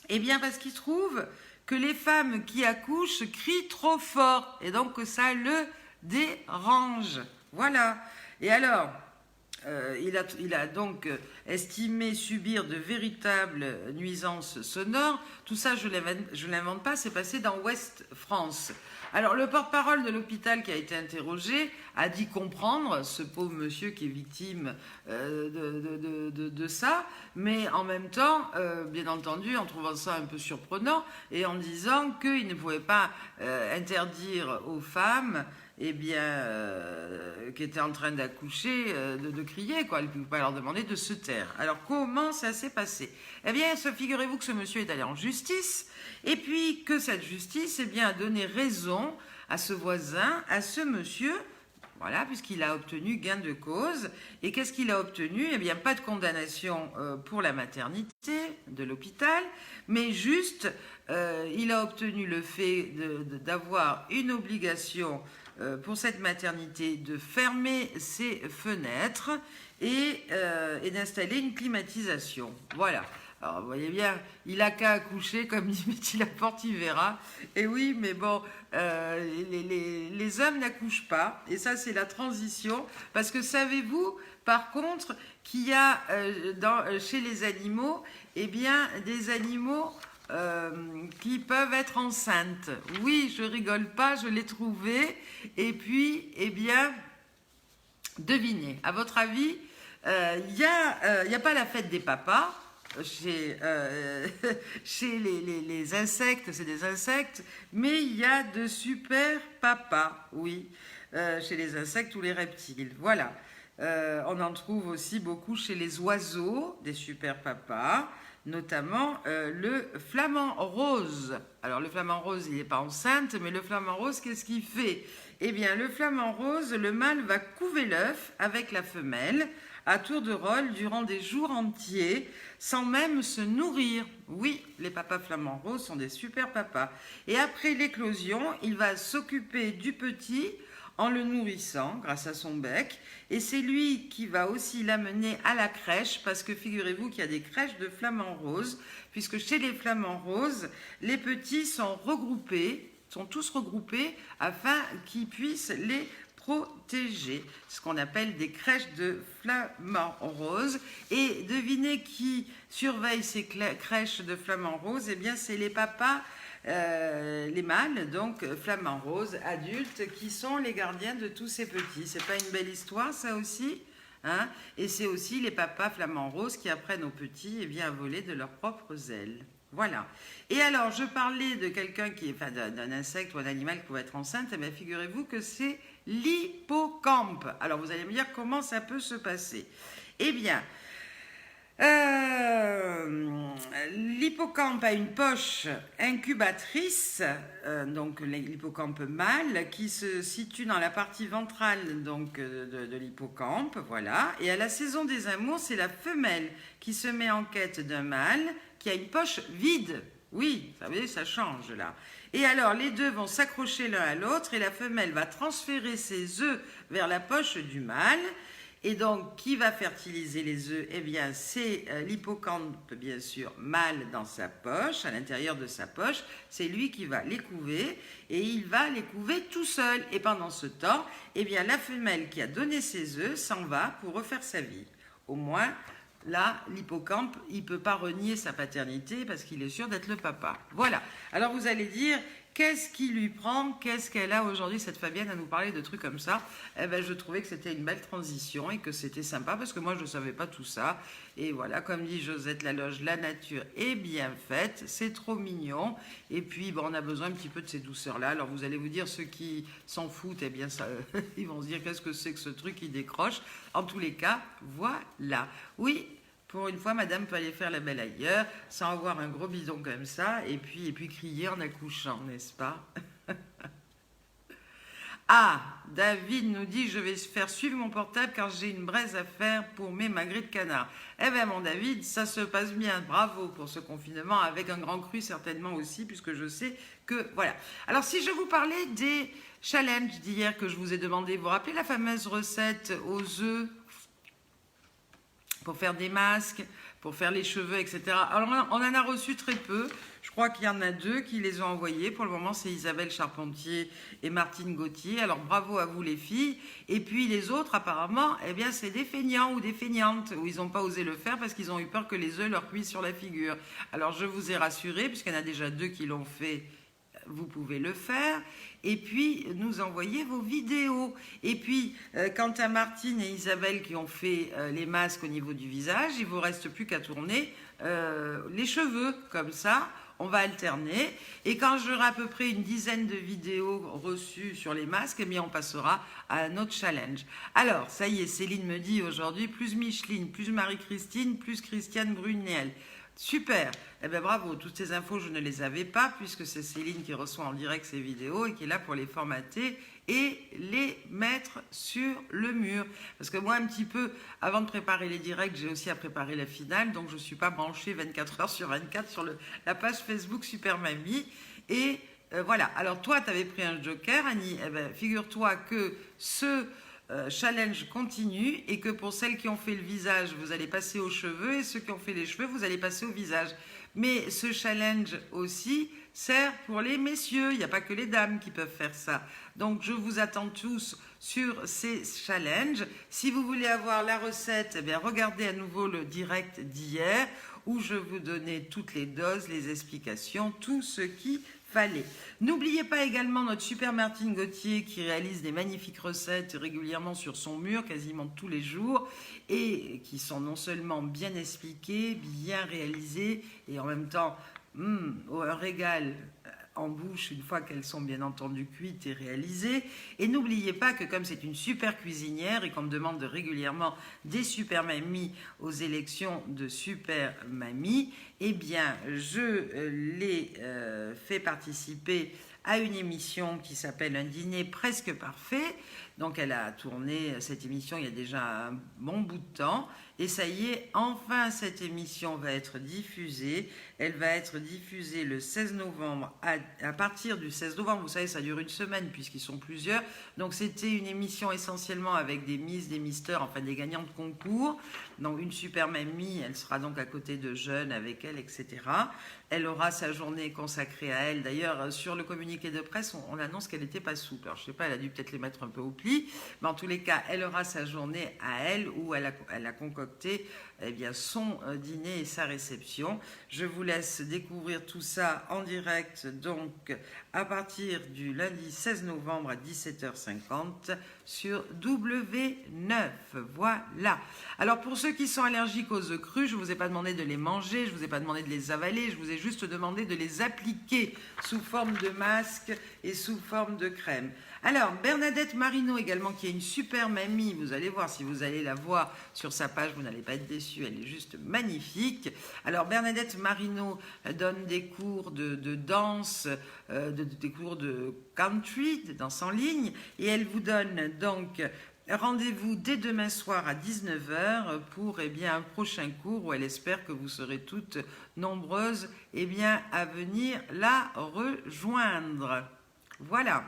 Eh bien parce qu'il trouve que les femmes qui accouchent crient trop fort et donc que ça le dérange. Voilà. Et alors, il a donc estimé subir de véritables nuisances sonores. Tout ça, je ne l'invente pas, c'est passé dans Ouest France. Alors, le porte-parole de l'hôpital qui a été interrogé a dit comprendre ce pauvre monsieur qui est victime de ça, mais en même temps, bien entendu, en trouvant ça un peu surprenant et en disant qu'il ne pouvait pas interdire aux femmes qui étaient en train d'accoucher, de crier, quoi. Il ne pouvait pas leur demander de se taire. Alors, comment ça s'est passé? Eh bien, figurez-vous que ce monsieur est allé en justice, et puis que cette justice, a donné raison à ce voisin, à ce monsieur, voilà, puisqu'il a obtenu gain de cause. Et qu'est-ce qu'il a obtenu? Eh bien, pas de condamnation pour la maternité de l'hôpital, mais juste, il a obtenu le fait d'avoir une obligation pour cette maternité de fermer ses fenêtres et d'installer une climatisation. Voilà. Alors, vous voyez bien, il a qu'à accoucher, comme dit Betty Laporte, il verra. Et oui, mais bon, les hommes n'accouchent pas. Et ça, c'est la transition. Parce que savez-vous, par contre, qu'il y a chez les animaux, eh bien, des animaux qui peuvent être enceintes. Oui, je rigole pas, je l'ai trouvé. Et puis, eh bien, devinez, à votre avis, il y a pas la fête des papas. Chez les insectes, c'est des insectes, mais il y a de super papas, oui, chez les insectes ou les reptiles. Voilà. On en trouve aussi beaucoup chez les oiseaux, des super papas, notamment le flamant rose. Alors le flamant rose, il n'est pas enceinte, mais le flamant rose, qu'est-ce qu'il fait? Eh bien, le flamant rose, le mâle va couver l'œuf avec la femelle à tour de rôle durant des jours entiers, sans même se nourrir. Oui, les papas flamants roses sont des super papas. Et après l'éclosion, il va s'occuper du petit en le nourrissant grâce à son bec. Et c'est lui qui va aussi l'amener à la crèche, parce que figurez-vous qu'il y a des crèches de flamants roses, puisque chez les flamants roses, les petits sont tous regroupés afin qu'ils puissent les protéger, ce qu'on appelle des crèches de flamants roses. Et devinez qui surveille ces crèches de flamants roses? Eh bien, c'est les papas, les mâles, donc flamants roses, adultes, qui sont les gardiens de tous ces petits. C'est pas une belle histoire, ça aussi, hein? Et c'est aussi les papas flamants roses qui apprennent aux petits, eh bien, à voler de leurs propres ailes. Voilà. Et alors, je parlais de quelqu'un d'un insecte ou un animal qui pouvait être enceinte. Eh bien, figurez-vous que c'est l'hippocampe. Alors, vous allez me dire comment ça peut se passer. Eh bien, l'hippocampe a une poche incubatrice, donc l'hippocampe mâle, qui se situe dans la partie ventrale donc, de l'hippocampe. Voilà. Et à la saison des amours, c'est la femelle qui se met en quête d'un mâle qui a une poche vide. Oui, vous savez, ça change là. Et alors, les deux vont s'accrocher l'un à l'autre et la femelle va transférer ses œufs vers la poche du mâle. Et donc, qui va fertiliser les œufs? Eh bien, c'est l'hippocampe, bien sûr, mâle dans sa poche, à l'intérieur de sa poche. C'est lui qui va les couver et il va les couver tout seul. Et pendant ce temps, eh bien, la femelle qui a donné ses œufs s'en va pour refaire sa vie. Au moins, là, l'hippocampe, il ne peut pas renier sa paternité parce qu'il est sûr d'être le papa. Voilà. Alors, vous allez dire, qu'est-ce qui lui prend? Qu'est-ce qu'elle a aujourd'hui, cette Fabienne, à nous parler de trucs comme ça? Eh bien, je trouvais que c'était une belle transition et que c'était sympa parce que moi, je ne savais pas tout ça. Et voilà, comme dit Josette Laloge, la nature est bien faite, c'est trop mignon. Et puis, bon, on a besoin un petit peu de ces douceurs-là. Alors, vous allez vous dire, ceux qui s'en foutent, eh bien, ça, ils vont se dire, qu'est-ce que c'est que ce truc qui décroche? En tous les cas, voilà. Oui, pour une fois, madame peut aller faire la belle ailleurs, sans avoir un gros bidon comme ça, et puis crier en accouchant, n'est-ce pas? Ah, David nous dit, je vais faire suivre mon portable car j'ai une braise à faire pour mes magrets de canard. Eh bien, mon David, ça se passe bien. Bravo pour ce confinement, avec un grand cru certainement aussi, puisque je sais que... Voilà. Alors, si je vous parlais des challenges d'hier que je vous ai demandé, vous vous rappelez la fameuse recette aux œufs pour faire des masques, pour faire les cheveux, etc. Alors, on en a reçu très peu. Je crois qu'il y en a 2 qui les ont envoyés. Pour le moment, c'est Isabelle Charpentier et Martine Gauthier. Alors, bravo à vous, les filles. Et puis, les autres, apparemment, eh bien, c'est des feignants ou des feignantes, où ils n'ont pas osé le faire parce qu'ils ont eu peur que les œufs leur cuisent sur la figure. Alors, je vous ai rassuré, puisqu'il y en a déjà 2 qui l'ont fait, vous pouvez le faire. Et puis, nous envoyer vos vidéos. Et puis, quant à Martine et Isabelle qui ont fait les masques au niveau du visage, il ne vous reste plus qu'à tourner les cheveux. Comme ça, on va alterner. Et quand j'aurai à peu près une dizaine de vidéos reçues sur les masques, eh bien, on passera à un autre challenge. Alors, ça y est, Céline me dit aujourd'hui, plus Micheline, plus Marie-Christine, plus Christiane Brunel. Super. Eh bien, bravo. Toutes ces infos, je ne les avais pas puisque c'est Céline qui reçoit en direct ces vidéos et qui est là pour les formater et les mettre sur le mur. Parce que moi, un petit peu, avant de préparer les directs, j'ai aussi à préparer la finale. Donc, je ne suis pas branchée 24 heures sur 24 sur la page Facebook Super Mamie. Et Voilà. Alors toi, tu avais pris un joker, Annie. Eh ben, figure-toi que ce challenge continue et que pour celles qui ont fait le visage, vous allez passer aux cheveux et ceux qui ont fait les cheveux, vous allez passer au visage. Mais ce challenge aussi sert pour les messieurs. Il n'y a pas que les dames qui peuvent faire ça. Donc je vous attends tous sur ces challenges. Si vous voulez avoir la recette, eh bien, regardez à nouveau le direct d'hier où je vous donnais toutes les doses, les explications, tout ce qui fallait. N'oubliez pas également notre super Martine Gauthier qui réalise des magnifiques recettes régulièrement sur son mur, quasiment tous les jours, et qui sont non seulement bien expliquées, bien réalisées, et en même temps, un régal en bouche une fois qu'elles sont bien entendu cuites et réalisées. Et n'oubliez pas que comme c'est une super cuisinière et qu'on me demande régulièrement des super mamies aux élections de super mamies, eh bien je les fais participer à une émission qui s'appelle Un dîner presque parfait. Donc elle a tourné cette émission il y a déjà un bon bout de temps. Et ça y est, enfin cette émission va être diffusée. Elle va être diffusée le 16 novembre. À partir du 16 novembre, vous savez, ça dure une semaine puisqu'ils sont plusieurs. Donc c'était une émission essentiellement avec des Miss, des Misters, enfin des gagnants de concours. Donc une super mamie, elle sera donc à côté de jeunes avec elle, etc. Elle aura sa journée consacrée à elle. D'ailleurs, sur le communiqué de presse, on annonce qu'elle n'était pas souple. Alors, je ne sais pas, elle a dû peut-être les mettre un peu au pli. Mais en tous les cas, elle aura sa journée à elle où elle a concocté eh bien, son dîner et sa réception. Je vous laisse découvrir tout ça en direct, donc à partir du lundi 16 novembre à 17h50 sur W9. Voilà. Alors pour ceux qui sont allergiques aux œufs crus, je ne vous ai pas demandé de les manger, je ne vous ai pas demandé de les avaler, je vous ai juste demandé de les appliquer sous forme de masque et sous forme de crème. Alors, Bernadette Marino également, qui est une super mamie, vous allez voir, si vous allez la voir sur sa page, vous n'allez pas être déçus, elle est juste magnifique. Alors, Bernadette Marino donne des cours de danse, des cours de country, de danse en ligne, et elle vous donne donc rendez-vous dès demain soir à 19h pour un prochain cours où elle espère que vous serez toutes nombreuses à venir la rejoindre. Voilà.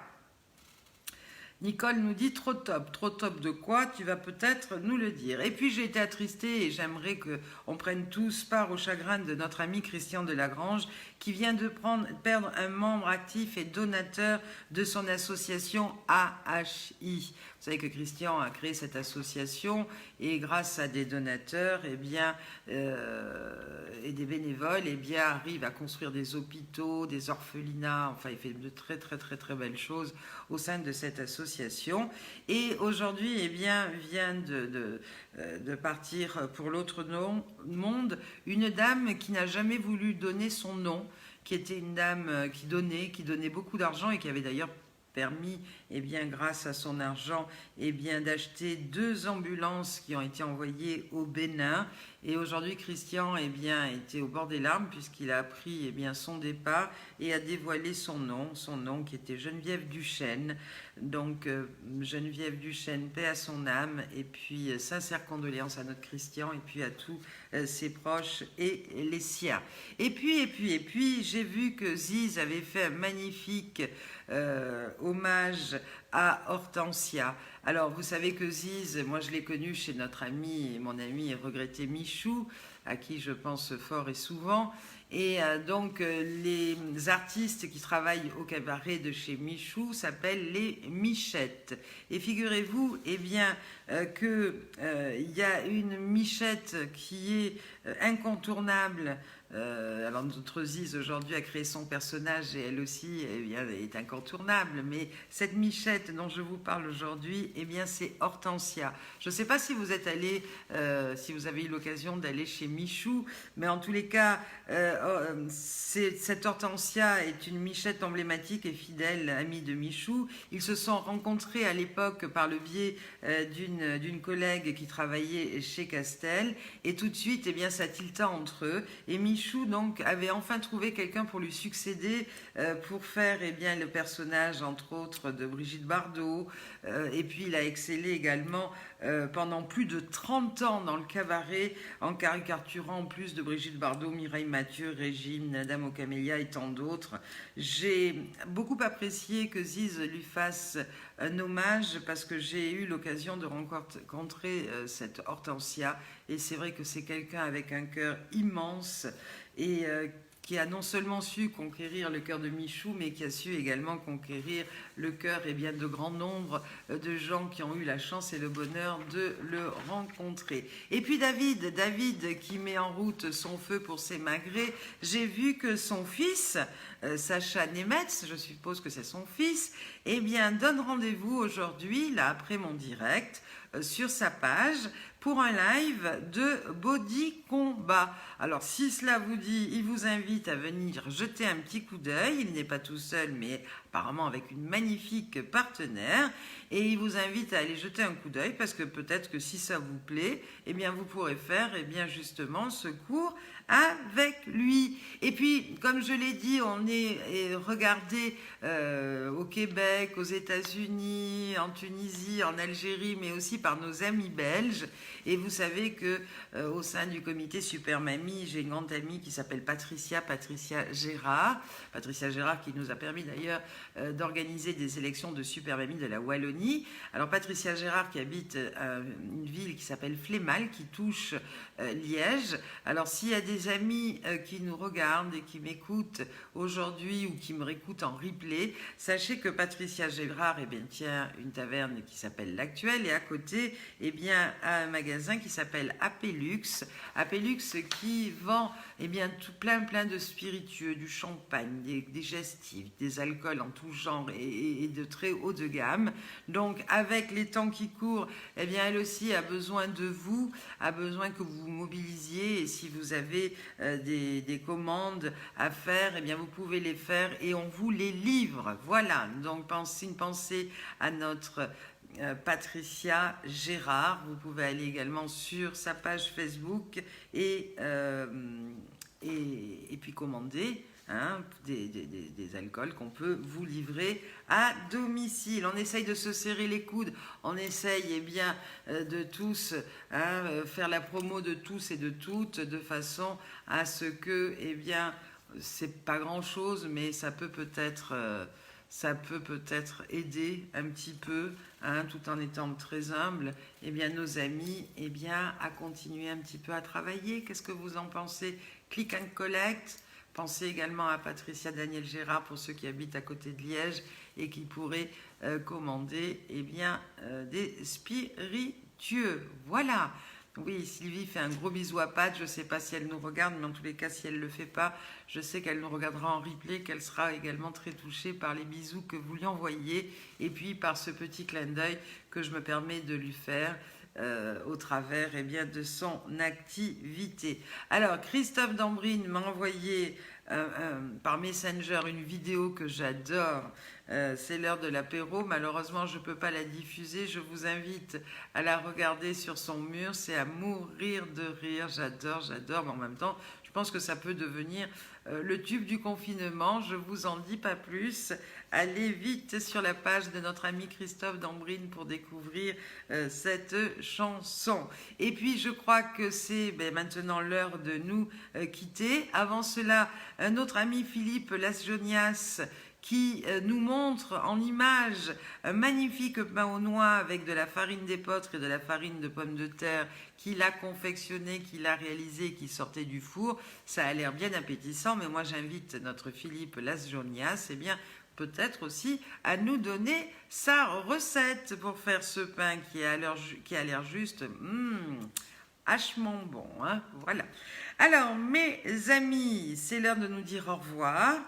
Nicole nous dit trop top de quoi? Tu vas peut-être nous le dire. Et puis j'ai été attristée et j'aimerais qu'on prenne tous part au chagrin de notre ami Christian Delagrange qui vient de perdre un membre actif et donateur de son association AHI. Vous savez que Christian a créé cette association et grâce à des donateurs et des bénévoles arrive à construire des hôpitaux, des orphelinats, enfin il fait de très belles choses au sein de cette association. Et aujourd'hui vient de partir pour l'autre monde une dame qui n'a jamais voulu donner son nom, qui était une dame qui donnait beaucoup d'argent et qui avait d'ailleurs permis, grâce à son argent, d'acheter 2 ambulances qui ont été envoyées au Bénin. Et aujourd'hui, Christian, était au bord des larmes puisqu'il a appris, son départ et a dévoilé son nom qui était Geneviève Duchesne. Donc, Geneviève Duchesne, paix à son âme, et puis sincères condoléances à notre Christian et puis à tous ses proches et les siens. Et puis, j'ai vu que Ziz avait fait un magnifique hommage à Hortensia. Alors, vous savez que Ziz, moi je l'ai connu chez notre ami, mon ami regretté Michou, à qui je pense fort et souvent. Et donc, les artistes qui travaillent au cabaret de chez Michou s'appellent les Michettes. Et figurez-vous, qu'il y a une Michette qui est incontournable. Alors notre Ziz aujourd'hui a créé son personnage et elle aussi est incontournable, mais cette Michette dont je vous parle aujourd'hui, c'est Hortensia. Je ne sais pas si vous êtes allé, si vous avez eu l'occasion d'aller chez Michou, mais en tous les cas, cette Hortensia est une Michette emblématique et fidèle amie de Michou. Ils se sont rencontrés à l'époque par le biais d'une collègue qui travaillait chez Castel, et tout de suite, ça tilta entre eux, et Michou donc avait enfin trouvé quelqu'un pour lui succéder, pour faire le personnage entre autres de Brigitte Bardot, et puis il a excellé également pendant plus de 30 ans dans le cabaret, en caricaturant en plus de Brigitte Bardot, Mireille Mathieu, Régine, Nadam Ocamélia et tant d'autres. J'ai beaucoup apprécié que Ziz lui fasse un hommage parce que j'ai eu l'occasion de rencontrer cette Hortensia, et c'est vrai que c'est quelqu'un avec un cœur immense et qui a non seulement su conquérir le cœur de Michou, mais qui a su également conquérir le cœur de grand nombre de gens qui ont eu la chance et le bonheur de le rencontrer. Et puis David qui met en route son feu pour s'émagrer, j'ai vu que son fils, Sacha Nemetz, je suppose que c'est son fils, donne rendez-vous aujourd'hui, là après mon direct, sur sa page, pour un live de body combat. Alors si cela vous dit, il vous invite à venir jeter un petit coup d'œil. Il n'est pas tout seul, mais apparemment avec une magnifique partenaire. Et il vous invite à aller jeter un coup d'œil parce que peut-être que si ça vous plaît, vous pourrez faire justement ce cours avec lui. Et puis, comme je l'ai dit, on est regardé au Québec, aux États-Unis, en Tunisie, en Algérie, mais aussi par nos amis belges. Et vous savez que au sein du comité Super Mamie, j'ai une grande amie qui s'appelle Patricia Gérard. Patricia Gérard qui nous a permis d'ailleurs d'organiser des élections de Super Mamie de la Wallonie. Alors Patricia Gérard qui habite une ville qui s'appelle Flémal, qui touche Liège. Alors s'il y a des amis qui nous regardent et qui m'écoutent aujourd'hui ou qui me réécoutent en replay, sachez que Patricia Gérard tient une taverne qui s'appelle L'Actuel et à côté un magasin qui s'appelle Apélux qui vend tout plein de spiritueux, du champagne, des digestifs, des alcools en tout genre et de très haut de gamme. Donc avec les temps qui courent, elle aussi a besoin de vous, a besoin que vous vous mobilisiez, et si vous avez des commandes à faire, vous pouvez les faire et on vous les livre. Voilà, donc une pensée à notre Patricia Gérard. Vous pouvez aller également sur sa page Facebook et puis commander des alcools qu'on peut vous livrer à domicile. On essaye de se serrer les coudes, on essaye de tous faire la promo de tous et de toutes, de façon à ce que c'est pas grand chose, mais ça peut peut-être aider un petit peu, tout en étant très humble, nos amis, à continuer un petit peu à travailler. Qu'est-ce que vous en pensez? Click and collect. Pensez également à Patricia Daniel Gérard pour ceux qui habitent à côté de Liège et qui pourraient commander des spiritueux. Voilà. Oui, Sylvie fait un gros bisou à Pat. Je ne sais pas si elle nous regarde, mais en tous les cas, si elle ne le fait pas, je sais qu'elle nous regardera en replay, qu'elle sera également très touchée par les bisous que vous lui envoyez et puis par ce petit clin d'œil que je me permets de lui faire au travers de son activité. Alors, Christophe Dambrine m'a envoyé par Messenger une vidéo que j'adore. C'est l'heure de l'apéro. Malheureusement, je ne peux pas la diffuser. Je vous invite à la regarder sur son mur. C'est à mourir de rire. J'adore. Mais en même temps, je pense que ça peut devenir le tube du confinement. Je ne vous en dis pas plus. Allez vite sur la page de notre ami Christophe Dambrine pour découvrir cette chanson. Et puis, je crois que c'est maintenant l'heure de nous quitter. Avant cela, un autre ami, Philippe Lasjonias, qui nous montre en image un magnifique pain aux noix avec de la farine d'épeautre et de la farine de pommes de terre qu'il a confectionné, qu'il a réalisé, qui sortait du four. Ça a l'air bien appétissant, mais moi j'invite notre Philippe Lasjonias, peut-être aussi à nous donner sa recette pour faire ce pain qui a l'air juste hachement bon. Voilà. Alors, mes amis, c'est l'heure de nous dire au revoir.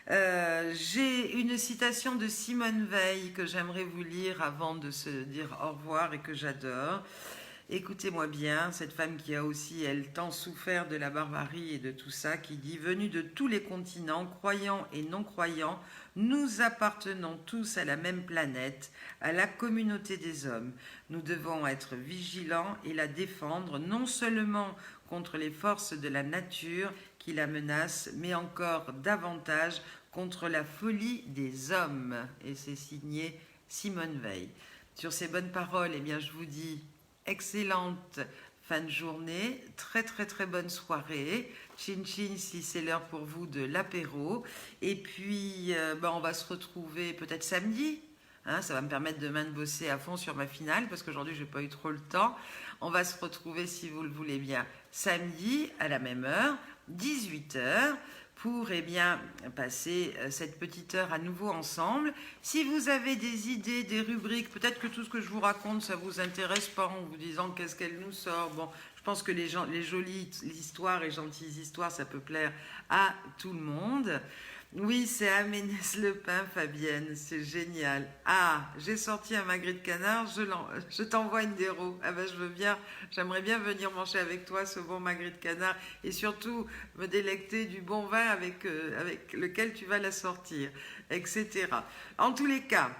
J'ai une citation de Simone Veil que j'aimerais vous lire avant de se dire au revoir et que j'adore. Écoutez-moi bien, cette femme qui a aussi, elle, tant souffert de la barbarie et de tout ça, qui dit « Venus de tous les continents, croyants et non-croyants, nous appartenons tous à la même planète, à la communauté des hommes. Nous devons être vigilants et la défendre, non seulement contre les forces de la nature qui la menacent, mais encore davantage contre la folie des hommes. » Et c'est signé Simone Veil. Sur ces bonnes paroles, eh bien, je vous dis excellente fin de journée, très très très bonne soirée. Chin chin si c'est l'heure pour vous de l'apéro. Et puis, on va se retrouver peut-être samedi. Hein, ça va me permettre demain de bosser à fond sur ma finale parce qu'aujourd'hui, je n'ai pas eu trop le temps. On va se retrouver, si vous le voulez bien, samedi à la même heure, 18h, pour passer cette petite heure à nouveau ensemble. Si vous avez des idées, des rubriques, peut-être que tout ce que je vous raconte, ça ne vous intéresse pas en vous disant qu'est-ce qu'elle nous sort. Bon, je pense que les jolies histoires et gentilles histoires, ça peut plaire à tout le monde. Oui, c'est Aménès Le Pin, Fabienne, c'est génial. Ah, j'ai sorti un magret de canard, je t'envoie une déro. Ah ben je veux bien, j'aimerais bien venir manger avec toi ce bon magret de canard et surtout me délecter du bon vin avec lequel tu vas la sortir, etc. En tous les cas,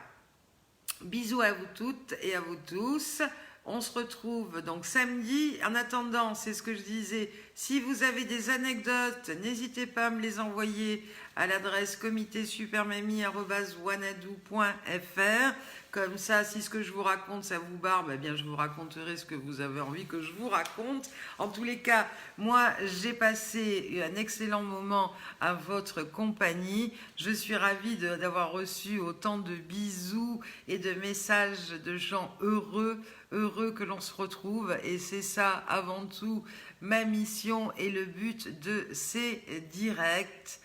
bisous à vous toutes et à vous tous. On se retrouve donc samedi. En attendant, c'est ce que je disais, si vous avez des anecdotes, n'hésitez pas à me les envoyer à l'adresse comitésupermamie@wanadoo.fr. Comme ça, si ce que je vous raconte, ça vous barbe, eh bien je vous raconterai ce que vous avez envie que je vous raconte. En tous les cas, moi, j'ai passé un excellent moment à votre compagnie. Je suis ravie d'avoir reçu autant de bisous et de messages de gens heureux que l'on se retrouve. Et c'est ça, avant tout, ma mission et le but de ces directs.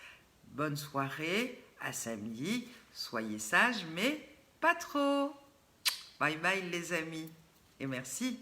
Bonne soirée, à samedi. Soyez sages, mais pas trop. Bye bye les amis. Et merci.